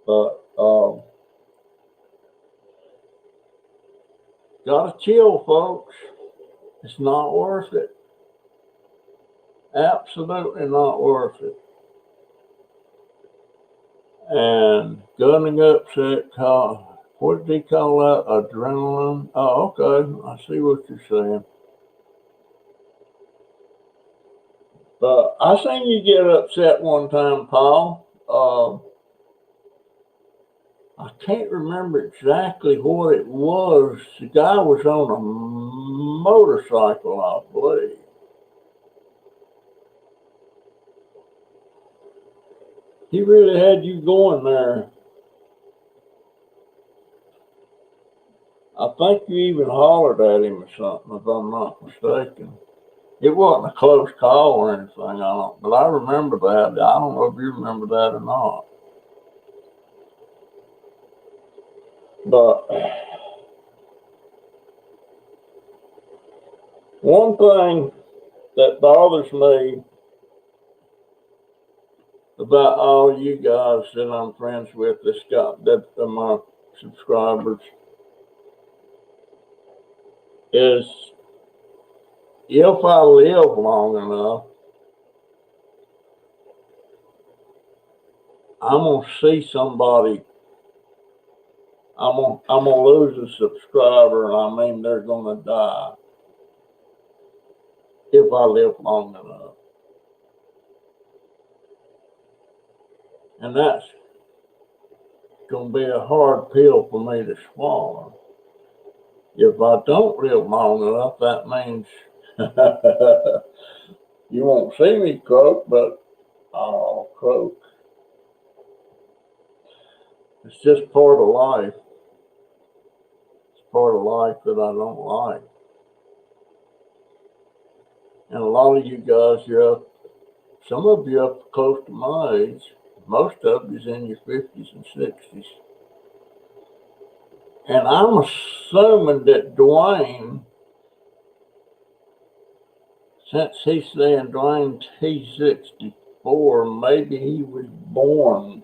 But gotta chill, folks. It's not worth it. Absolutely not worth it. And gunning upset call. What did he call that? Adrenaline? Oh, okay. I see what you're saying. But I seen you get upset one time, Paul. I can't remember exactly what it was. The guy was on a motorcycle, I believe. He really had you going there. I think you even hollered at him or something, if I'm not mistaken. It wasn't a close call or anything, I don't. But I remember that. I don't know if you remember that or not. But one thing that bothers me about all you guys that I'm friends with, that are my subscribers, is if I live long enough, I'm gonna see somebody. I'm gonna lose a subscriber, and I mean they're gonna die if I live long enough, and that's gonna be a hard pill for me to swallow. If I don't live long enough, that means you won't see me croak, but I'll croak. It's just part of life. It's part of life that I don't like. And a lot of you guys, you're up, some of you up close to my age. Most of you's in your 50s and 60s. And I'm assuming that Dwayne, since he's saying Dwayne T64, maybe he was born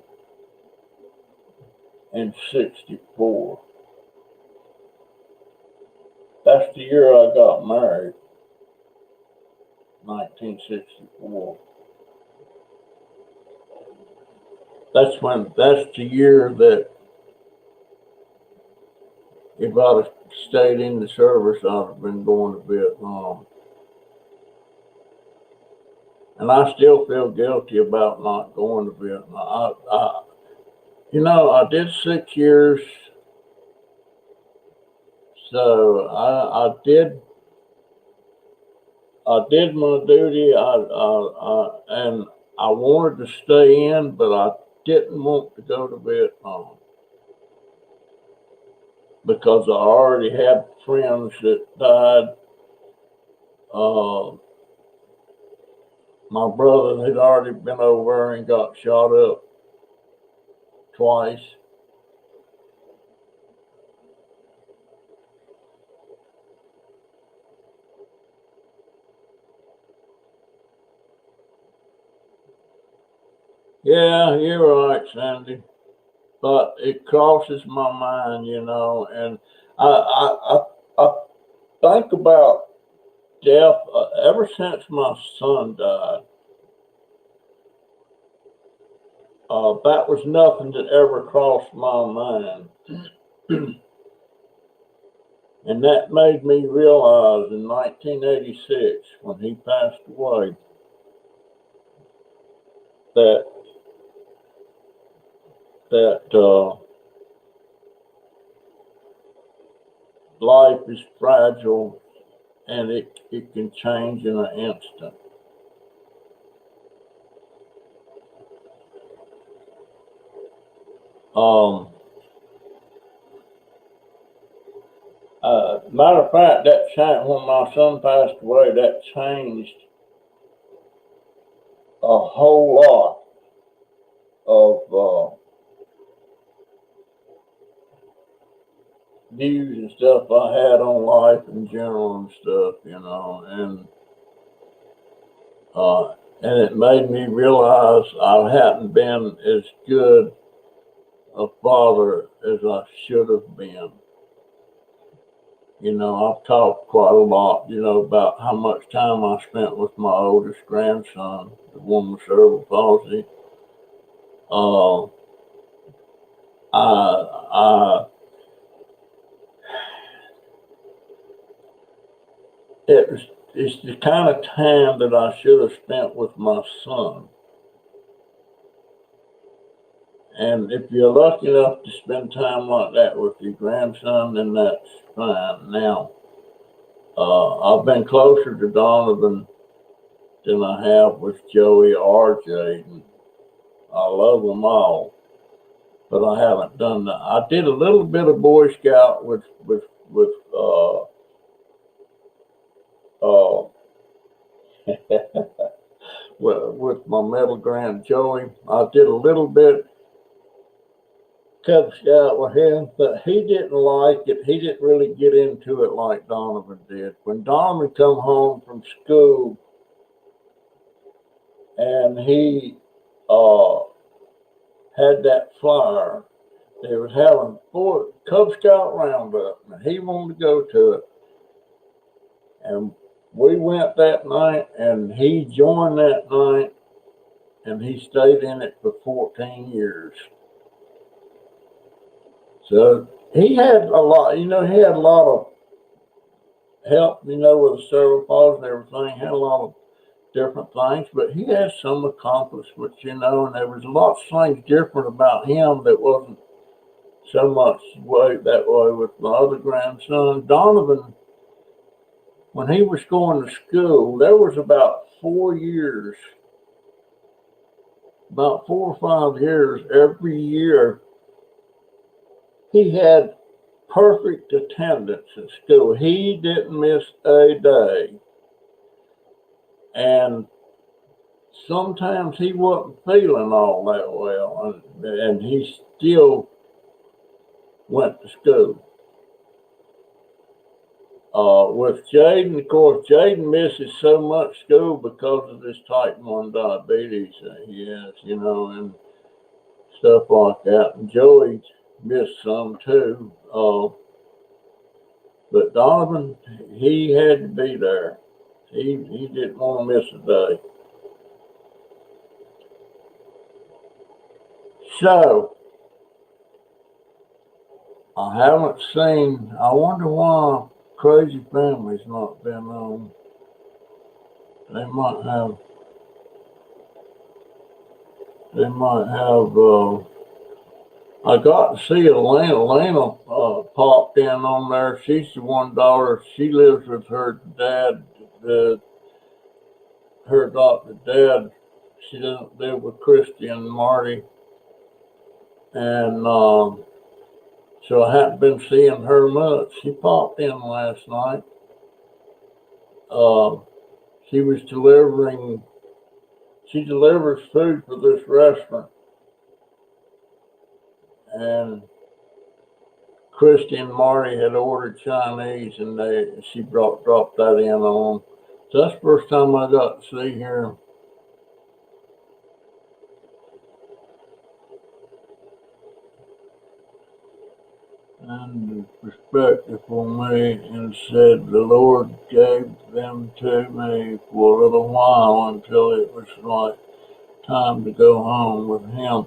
in 64. That's the year I got married, 1964. That's the year that if I'd have stayed in the service, I'd have been going to Vietnam. And I still feel guilty about not going to Vietnam. I did 6 years, so I did my duty. And I wanted to stay in, but I didn't want to go to Vietnam because I already had friends that died. My brother had already been over and got shot up twice. Yeah, you're right, Sandy. But it crosses my mind, and I think about death ever since my son died. That was nothing that ever crossed my mind. And that made me realize in 1986, when he passed away, that life is fragile and it can change in an instant. Matter of fact, when my son passed away, that changed a whole lot of views and stuff I had on life in general and stuff, and it made me realize I hadn't been as good a father as I should have been. I've talked quite a lot, about how much time I spent with my oldest grandson, the one with cerebral palsy. I it's the kind of time that I should have spent with my son. And if you're lucky enough to spend time like that with your grandson, then that's fine. Now, I've been closer to Donovan than I have with Joey or Jaden. I love them all, but I haven't done that. I did a little bit of Boy Scout with uh with my middle grand Joey. I did a little bit Cub Scout with him, but he didn't like it. He didn't really get into it like Donovan did. When Donovan come home from school and he uh had that flyer, they was having Cub Scout roundup, and he wanted to go to it. And we went that night, and he joined that night, and he stayed in it for 14 years. So he had a lot, he had a lot of help, with the cerebral palsy and everything. He had a lot of different things, but he had some accomplishments, and there was lots of things different about him that wasn't so much that way with my other grandson. Donovan, when he was going to school, there was about 4 years, about 4 or 5 years, every year he had perfect attendance at school. He didn't miss a day. And sometimes he wasn't feeling all that well, and he still went to school. With Jaden, of course, Jaden misses so much school because of this type 1 diabetes that he has, and stuff like that. And Joey missed some too. But Donovan, he had to be there. He didn't want to miss a day. So, I haven't seen, I wonder why Crazy Family's not been on. They might have, I got to see Atlanta. Atlanta popped in on there. She's the one daughter. She lives with her dad, her adopted dad. She doesn't live with Christy and Marty. And so I haven't been seeing her much. She popped in last night. She was she delivers food for this restaurant. And Christy and Marty had ordered Chinese, and she dropped that in on them. So that's the first time I got to see her. And perspective for me, and said, the Lord gave them to me for a little while until it was like time to go home with him.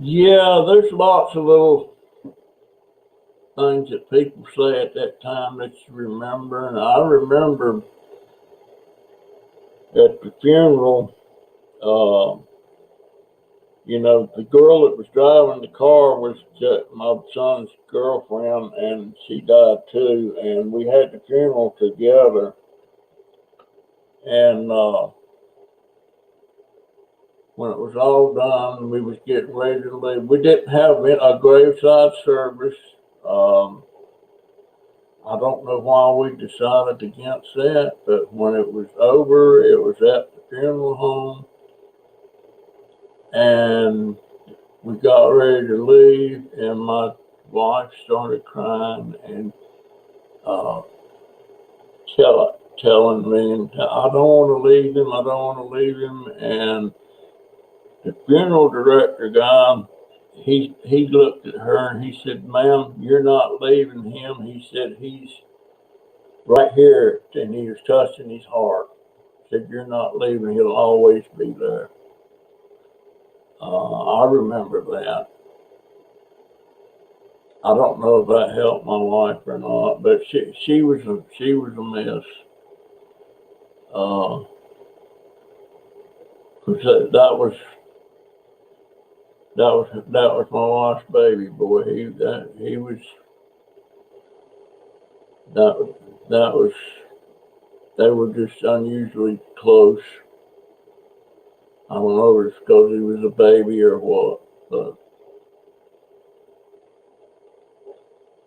Yeah, there's lots of little things that people say at that time that you remember. And I remember at the funeral, the girl that was driving the car was my son's girlfriend, and she died too. And we had the funeral together. And when it was all done, we was getting ready to leave. We didn't have a graveside service. I don't know why we decided against that, but when it was over, it was at the funeral home, and we got ready to leave, and my wife started crying and telling me, I don't want to leave him, I don't want to leave him. And the funeral director guy, he looked at her and he said, ma'am, you're not leaving him. He said, he's right here, and he was touching his heart. He said, you're not leaving, he'll always be there. I remember that. I don't know if that helped my wife or not, but she was a mess. That was my wife's baby boy. they were just unusually close. I don't know if it's because he was a baby or what, but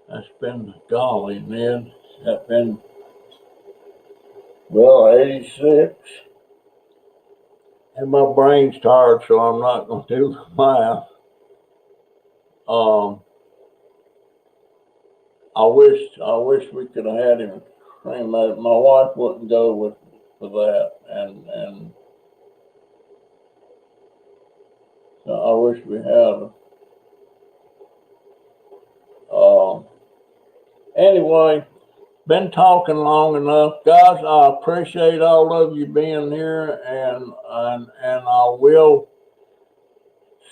that's been, golly, man, that's been, well, 86. And my brain's tired, so I'm not going to do the math. I wish we could have had him cremated. My wife wouldn't go with for that, and so I wish we had. Anyway, been talking long enough, guys. I appreciate all of you being here, and I will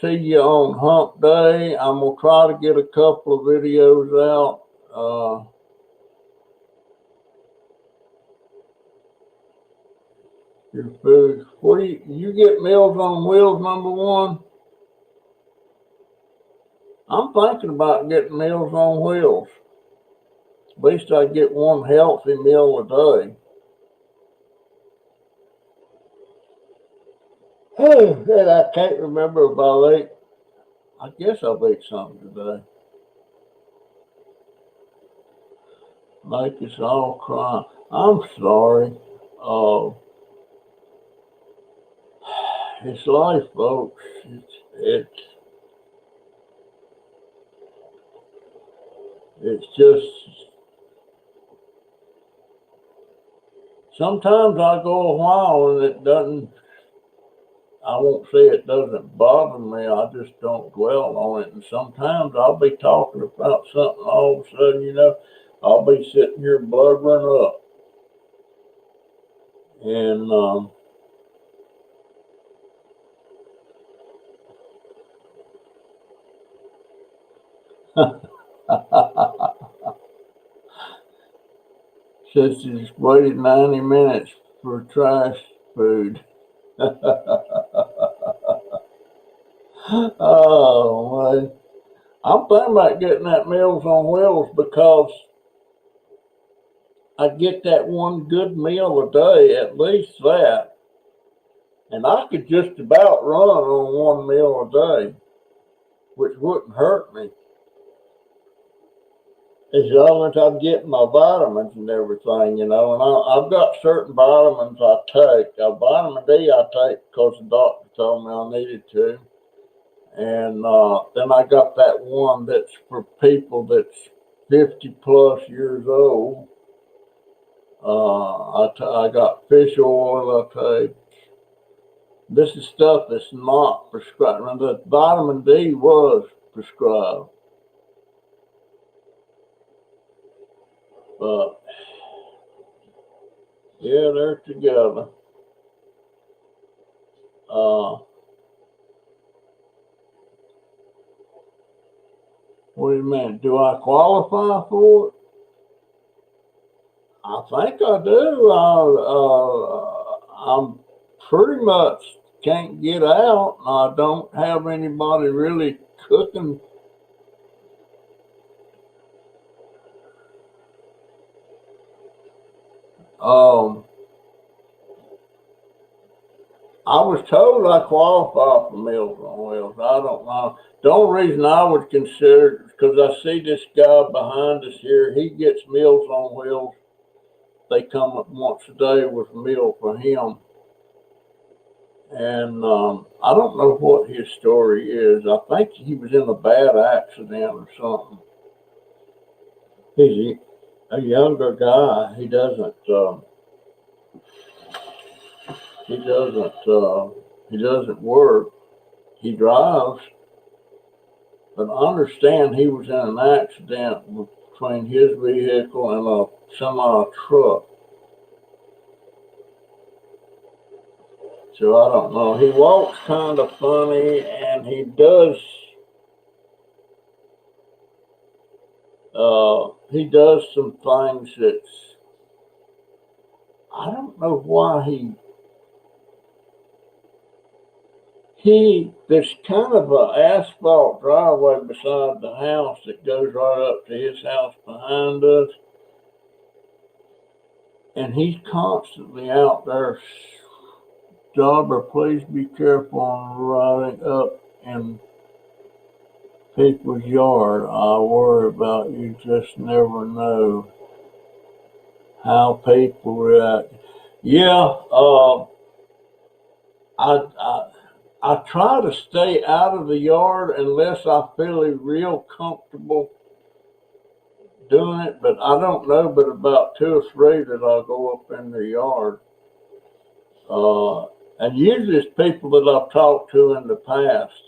see you on Hump Day. I'm gonna try to get a couple of videos out. Your food. What do you get Meals on Wheels #1? I'm thinking about getting Meals on Wheels. At least I get one healthy meal a day. And I can't remember if I'll eat. I guess I'll eat something today. Make us all cry. I'm sorry. It's life, folks. It's just, sometimes I go a while and it doesn't, I won't say it doesn't bother me, I just don't dwell on it. And sometimes I'll be talking about something, all of a sudden, I'll be sitting here blubbering up. And says she's waited 90 minutes for trash food. Oh, man. I'm thinking about getting that Meals on Wheels because I get that one good meal a day, at least that. And I could just about run on one meal a day, which wouldn't hurt me. As long as I'm getting my vitamins and everything, And I've got certain vitamins I take. Vitamin D I take because the doctor told me I needed to. And then I got that one that's for people that's 50 plus years old. I got fish oil I take. This is stuff that's not prescribed. Now, the vitamin D was prescribed. But, yeah, they're together. Wait a minute. Do I qualify for it? I think I do. I'm pretty much can't get out. I don't have anybody really cooking. I was told I qualify for Meals on Wheels. I don't know. The only reason I would consider it is because I see this guy behind us here. He gets Meals on Wheels. They come up once a day with a meal for him. And I don't know what his story is. I think he was in a bad accident or something. He's a younger guy. He doesn't work. He drives. But I understand he was in an accident between his vehicle and a semi-truck. So I don't know. He walks kind of funny, and he does some things that's, I don't know why there's kind of an asphalt driveway beside the house that goes right up to his house behind us. and he's constantly out there. Dobber, please be careful on riding up in people's yard. I worry about you. Just never know how people react. Yeah, I I try to stay out of the yard unless I feel real comfortable doing it. But I don't know, but about two or three that I'll go up in the yard. Uh, and usually it's people that I've talked to in the past.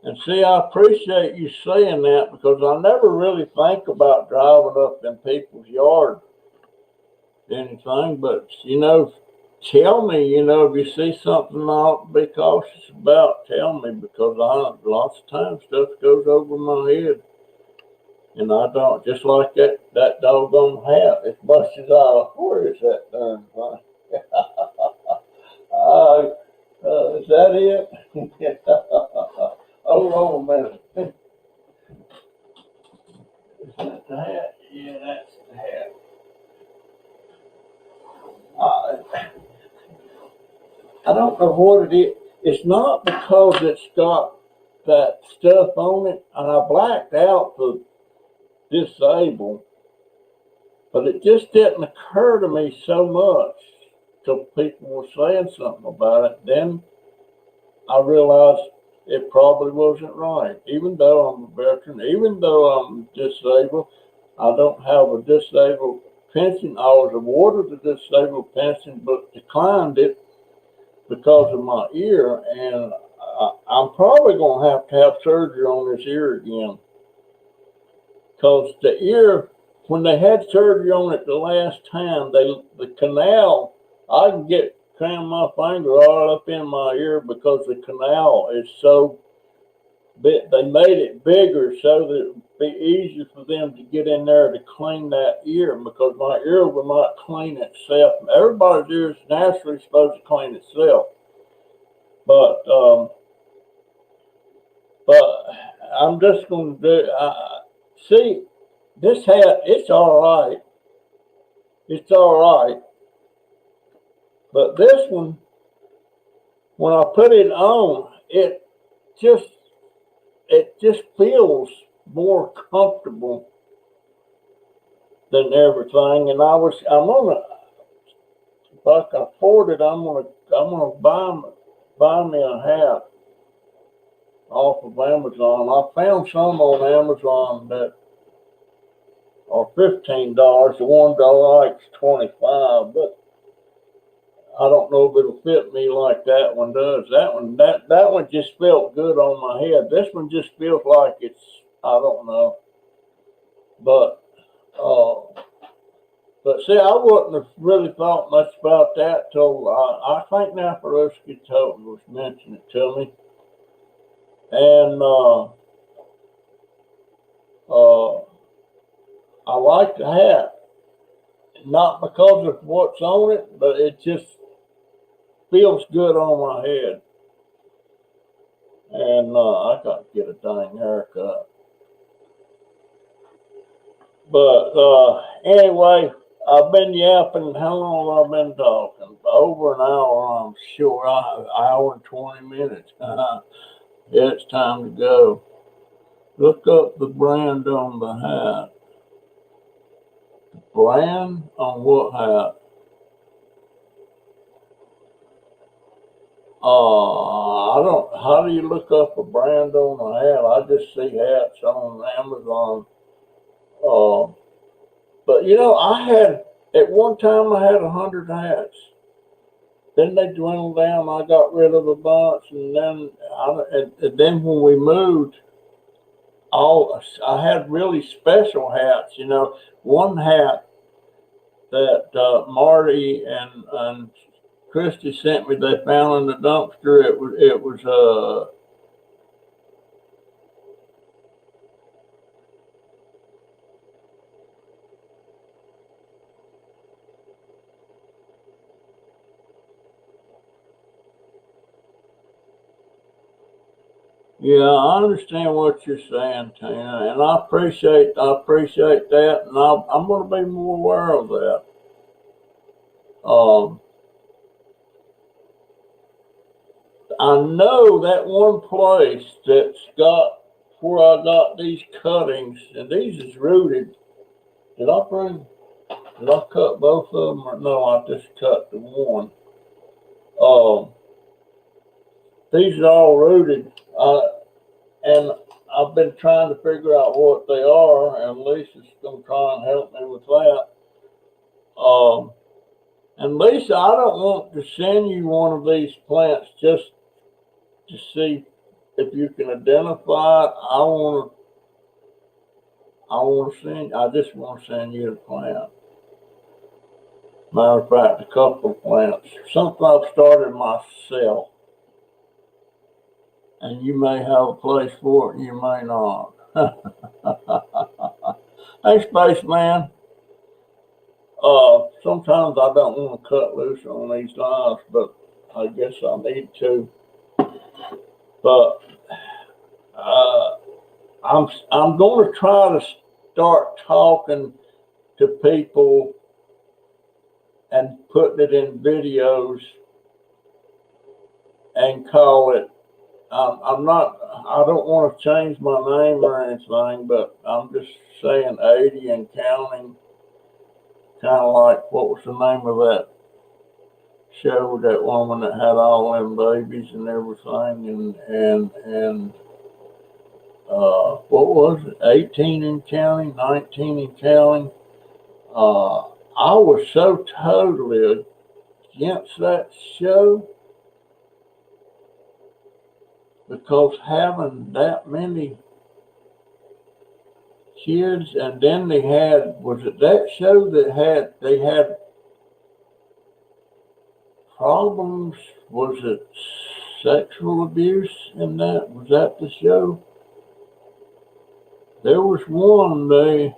And see, I appreciate you saying that because I never really think about driving up in people's yard anything, but tell me, if you see something I ought to be cautious about, tell me because lots of times stuff goes over my head. And I don't, just like that doggone hat. As much as where is that darn thing? Is that it? Hold on a minute. Is that the hat? Yeah, that's the hat. Uh, I don't know what it is. It's not because it's got that stuff on it, and I blacked out the disabled, but it just didn't occur to me so much till people were saying something about it. Then I realized it probably wasn't right. Even though I'm a veteran, even though I'm disabled, I don't have a disabled pension. I was awarded a disabled pension, but declined it because of my ear, and I'm probably going to have surgery on this ear again. Because the ear, when they had surgery on it the last time, the canal, I can get cram my finger all up in my ear because the canal is so big. They made it bigger so that it would be easier for them to get in there to clean that ear because my ear will not clean itself. Everybody's ear is naturally supposed to clean itself. But but I'm just going to do. See, this hat, it's all right. It's all right. But this one, when I put it on, just it just feels more comfortable than everything. And I'm gonna, if I can afford it, I'm gonna buy me a hat off of Amazon. I found some on Amazon that are $15. The one I like is 25, but I don't know if it'll fit me like that one does. That one just felt good on my head. This one just feels like I don't know. But uh but see, I wouldn't have really thought much about that till I think Naparuski was mentioning it to me. And uh I like the hat. Not because of what's on it, but it just feels good on my head. And I got to get a dang haircut. But anyway, I've been yapping. How long have I been talking? Over an hour, I'm sure. Hour and 20 minutes. It's time to go. Look up the brand on the hat. Brand on what hat? I don't. How do you look up a brand on a hat? I just see hats on Amazon. Uh, but I had at one time I had 100 hats. Then they dwindled down. I got rid of a bunch, and then when we moved, I had really special hats. One hat that Marty and Christy sent me. They found in the dumpster. It was Yeah, I understand what you're saying, Tina, and I appreciate that, and I'm going to be more aware of that. Um, I know that one place that's got where I got these cuttings, and these is rooted. Did I bring? Did I cut both of them, or no? I just cut the one. Um, these are all rooted, and I've been trying to figure out what they are, and Lisa's gonna try and help me with that. Um, and Lisa, I don't want to send you one of these plants just to see if you can identify it. I just want to send you the plant. Matter of fact, a couple of plants. Something I've started myself. And you may have a place for it, and you may not. Hey, Spaceman. Sometimes I don't want to cut loose on these lines, but I guess I need to. But uh, I'm going to try to start talking to people and putting it in videos and call it. I'm not. I don't want to change my name or anything, but I'm just saying 80 and counting. Kind of like what was the name of that show? That woman that had all them babies and everything, and what was it? 18 and counting, 19 and counting. Uh, I was so totally against that show because having that many kids, and then they had, was it that show that they had problems? Was it sexual abuse in that? Was that the show? There was one day.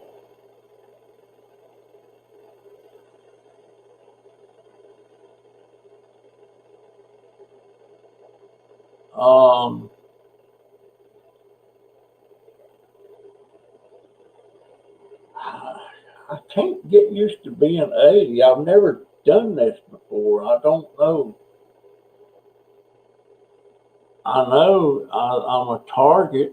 Um, I can't get used to being 80. I've never done this before. I don't know. I know I'm a target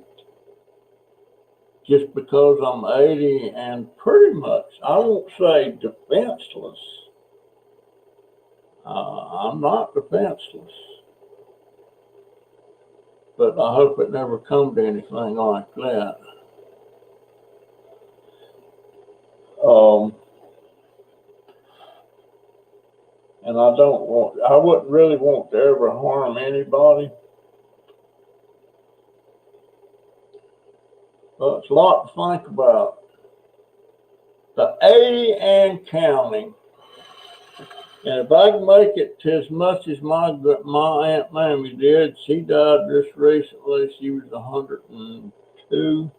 just because I'm 80 and pretty much, I won't say defenseless. I'm not defenseless, but I hope it never comes to anything like that. Um, and I wouldn't really want to ever harm anybody, but it's a lot to think about. The 80 and counting. And if I can make it to as much as my Aunt Mammy did, she died just recently. She was 102.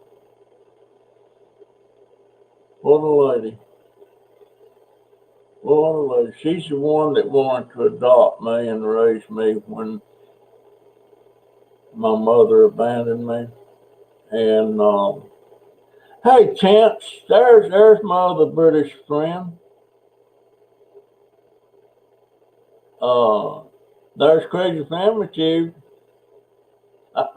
What a lady. What a lady. She's the one that wanted to adopt me and raise me when my mother abandoned me. And hey, Chance, there's my other British friend. Uh, there's Crazy Family Tube. uh,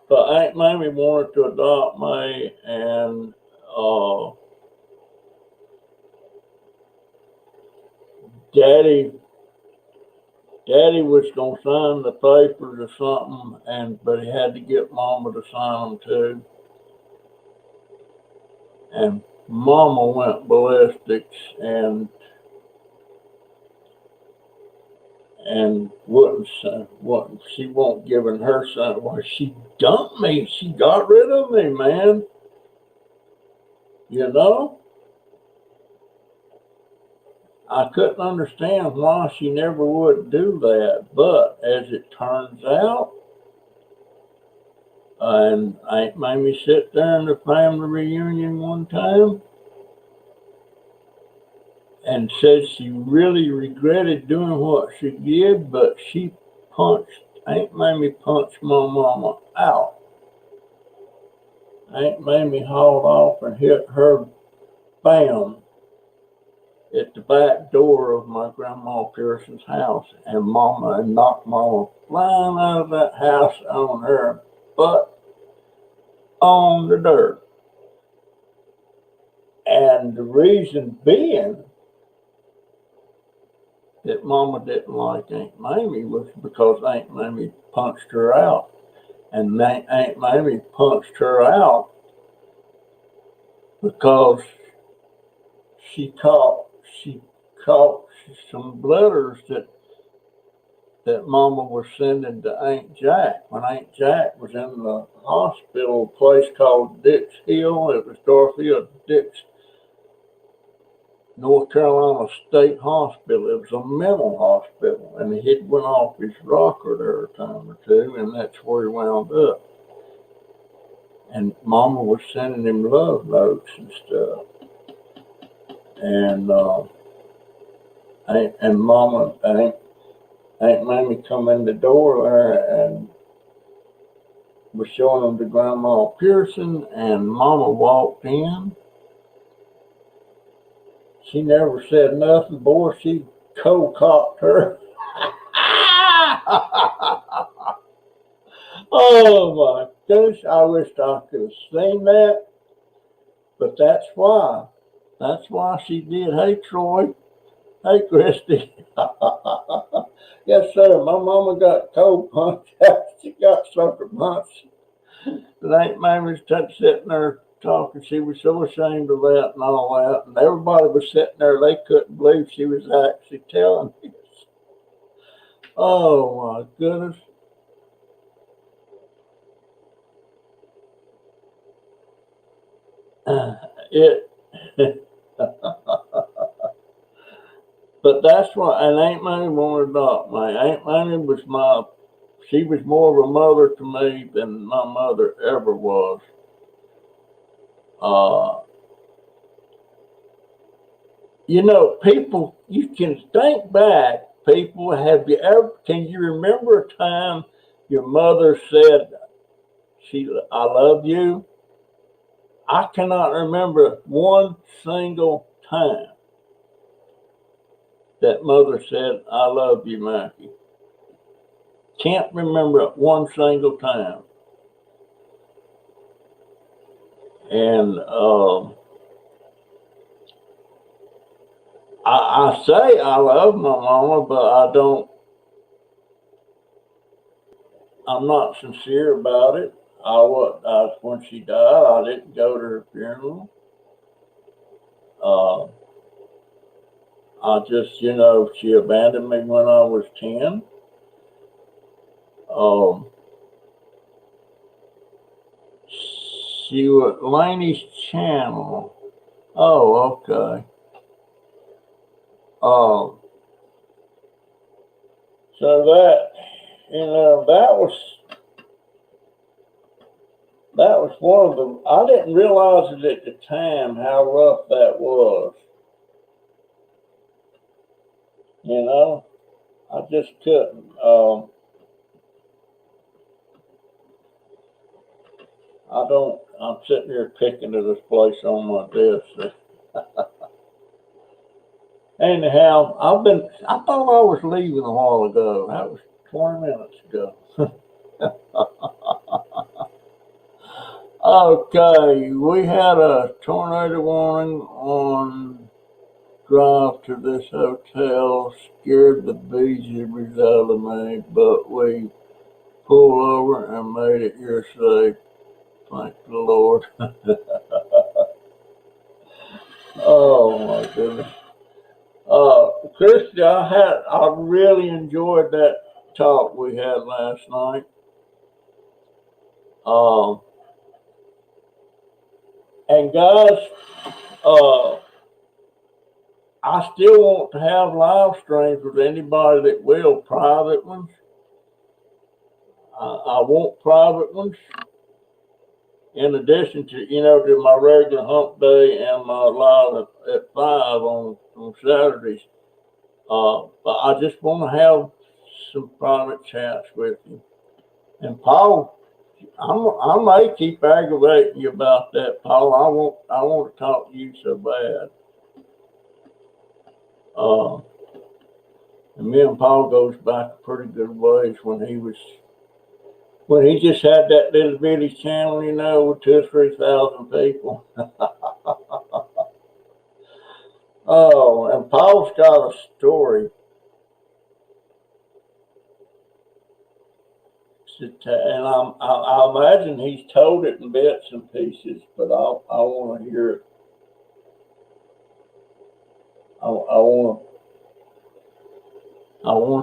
but Aunt Mamie wanted to adopt me, and uh, Daddy Daddy was gonna sign the papers or something, and but he had to get Mama to sign them too. And Mama went ballistics and wouldn't she won't giving her son. Well, she dumped me. She got rid of me, man. You know, I couldn't understand why she never would do that. But as it turns out, and Aunt made me sit there in the family reunion one time and said she really regretted doing what she did, but she punched Aunt Mamie punched my mama out. Aunt Mamie hauled off and hit her bam at the back door of my grandma Pearson's house, and knocked mama flying out of that house on her butt on the dirt. And the reason being that mama didn't like Aunt Mamie was because Aunt Mamie punched her out. And Aunt Mamie punched her out because she caught some letters that Mama was sending to Aunt Jack when Aunt Jack was in the hospital, a place called Dix Hill. It was Dorothea Dix, North Carolina State Hospital. It was a mental hospital, and he went off his rocker there a time or two, and that's where he wound up. And Mama was sending him love notes and stuff. And Aunt Mamie come in the door there and was showing them to Grandma Pearson, and Mama walked in. She never said nothing, boy. She cold cocked her. Oh my goodness, I wish I could have seen that. But that's why. That's why she did. Hey, Troy. Hey, Christy. Yes, sir. My mama got cold punched. She got sucker punched. But Aunt Mamie was sitting there talking. She was so ashamed of that and all that. And everybody was sitting there. They couldn't believe she was actually telling this. Oh, my goodness. But that's why, and Aunt Mamie wanted to adopt me. Aunt Mamie was she was more of a mother to me than my mother ever was. People, you can think back, people, can you remember a time your mother said, I love you? I cannot remember one single time that mother said, I love you, Mackie. Can't remember it one single time. And I say I love my mama, but I'm not sincere about it. When she died, I didn't go to her funeral. I just, she abandoned me when I was 10. She was Laney's channel. Oh, okay. So that, that was one of the, I didn't realize it at the time how rough that was. I just couldn't. I'm sitting here picking at this place on my desk. Anyhow, I thought I was leaving a while ago. That was 20 minutes ago. Okay, we had a tornado warning on drive to this hotel. Scared the bejeebers out of me, but we pulled over and made it here safe. Thank the Lord. Oh my goodness. Christy, I really enjoyed that talk we had last night. And guys, I still want to have live streams with anybody that will, private ones. I want private ones. In addition to, to my regular hump day and my live at 5 on Saturdays. But I just want to have some private chats with you. And Paul, I may keep aggravating you about that, Paul. I want to talk to you so bad. And me and Paul goes back a pretty good ways when he just had that little bitty channel, with 2,000 or 3,000 people. Oh, and Paul's got a story. And I imagine he's told it in bits and pieces, but I want to hear it. I want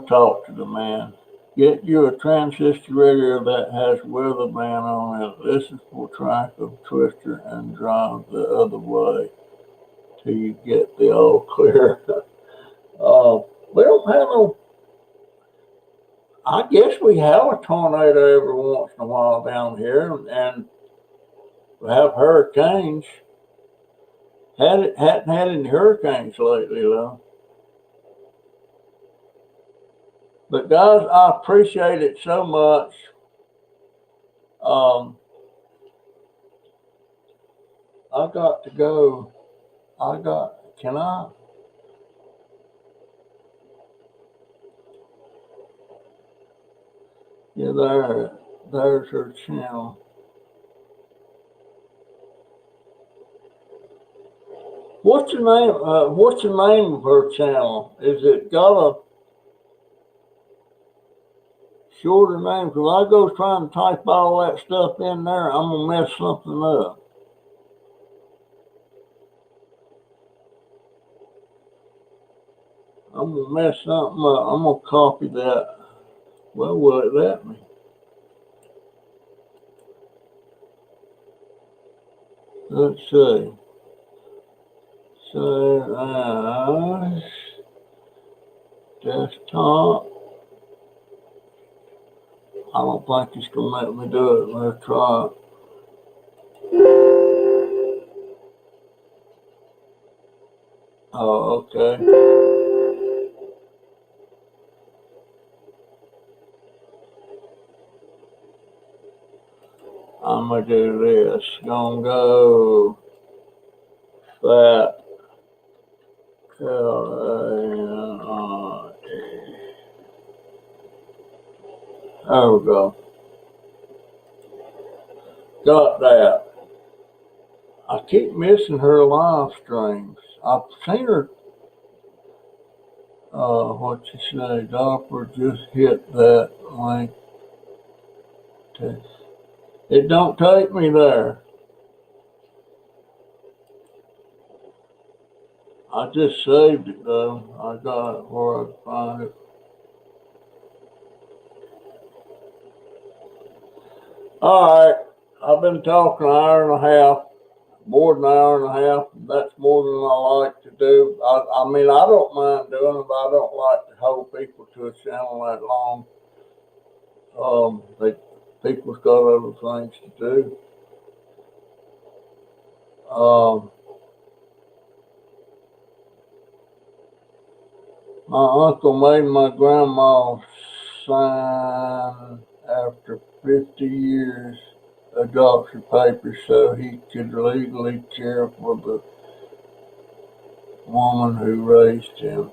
to talk to the man. Get you a transistor radio that has weatherman on it. Listen for track of twister and drive the other way till you get the all clear. We don't have no. I guess we have a tornado every once in a while down here, and we have hurricanes. Hadn't had any hurricanes lately, though. But guys, I appreciate it so much. I got to go. Can I? Yeah, there's her channel. What's the name? What's the name of her channel? Is it got a shorter name? Because I go trying to type all that stuff in there, I'm gonna mess something up. I'm gonna mess something up. I'm gonna copy that. Well, will it let me? Let's see. So, desktop. I don't think it's gonna let me do it. Let's try it. Oh, okay. I'm gonna do this. Gonna go that. There we go. Got that. I keep missing her live streams. I've seen her. What you say, Dopper? Just hit that link. It don't take me there. I just saved it though. I got it where I can find it. All right. I've been talking an hour and a half, more than an hour and a half. That's more than I like to do. I mean, I don't mind doing it, but I don't like to hold people to a channel that long. People's got other things to do. My uncle made my grandma sign after 50 years adoption papers so he could legally care for the woman who raised him.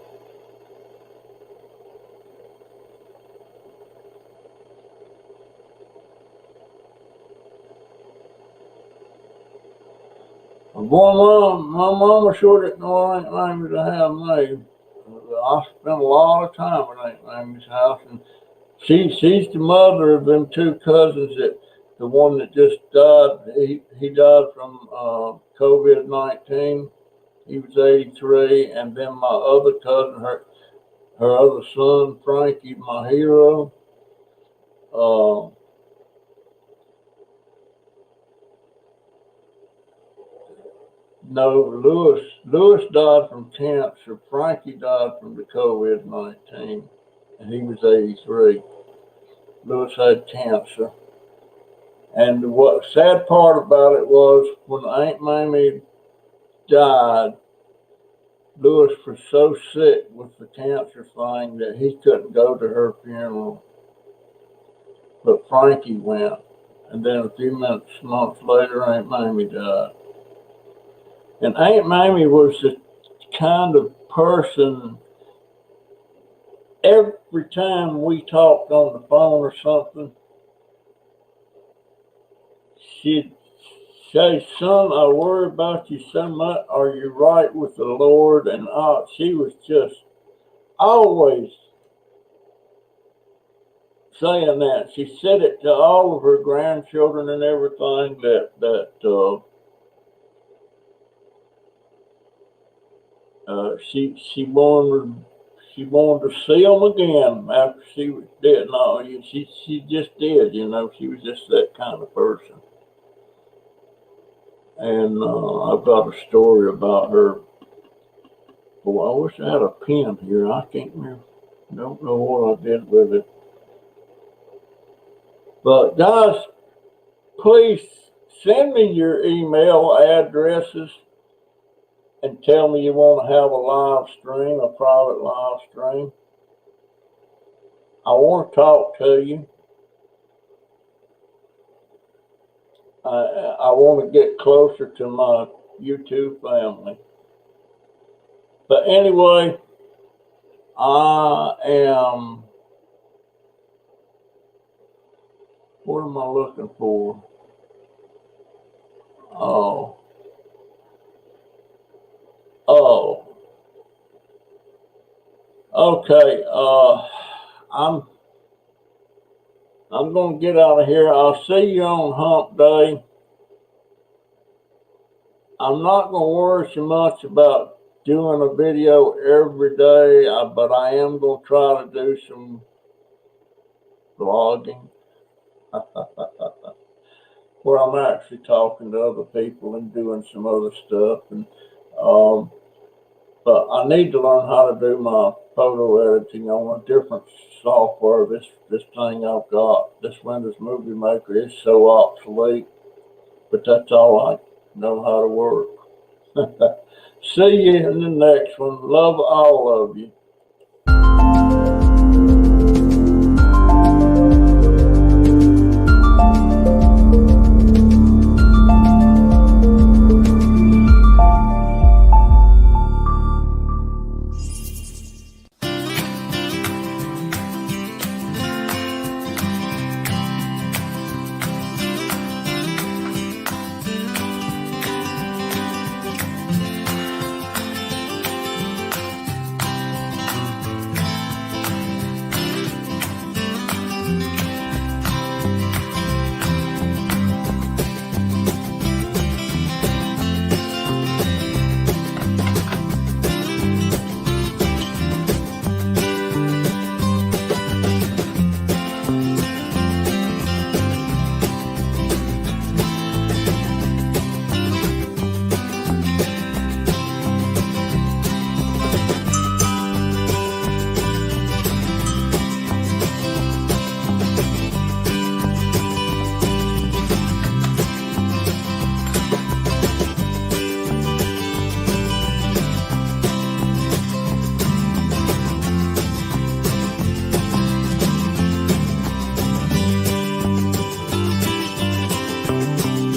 Boy, my mama sure didn't know Aunt Mamie to have me. I spent a lot of time at Aunt Mamie's house, and she's the mother of them two cousins that the one that just died. He died from COVID-19. He was 83, and then my other cousin, her other son Frankie, my hero. No, Lewis died from cancer. Frankie died from the COVID-19, and he was 83. Lewis had cancer. And what sad part about it was when Aunt Mamie died, Lewis was so sick with the cancer thing that he couldn't go to her funeral. But Frankie went. And then a few months later, Aunt Mamie died. And Aunt Mamie was the kind of person, every time we talked on the phone or something, she'd say, son, I worry about you so much. Are you right with the Lord? And she was just always saying that. She said it to all of her grandchildren and everything she wanted to see them again after she was dead. No, she just did. She was just that kind of person. And I've got a story about her. Boy, I wish I had a pen here. I can't remember. Don't know what I did with it. But guys, please send me your email addresses and tell me you want to have a live stream, a private live stream. I want to talk to you. I want to get closer to my YouTube family. But anyway, I am, what am I looking for? Oh, okay. I'm going to get out of here. I'll see you on Hump Day. I'm not going to worry so much about doing a video every day, but I am going to try to do some vlogging where I'm actually talking to other people and doing some other stuff. And but I need to learn how to do my photo editing on a different software. This thing I've got, this Windows Movie Maker, is so obsolete. But that's all I know how to work. See you in the next one. Love all of you.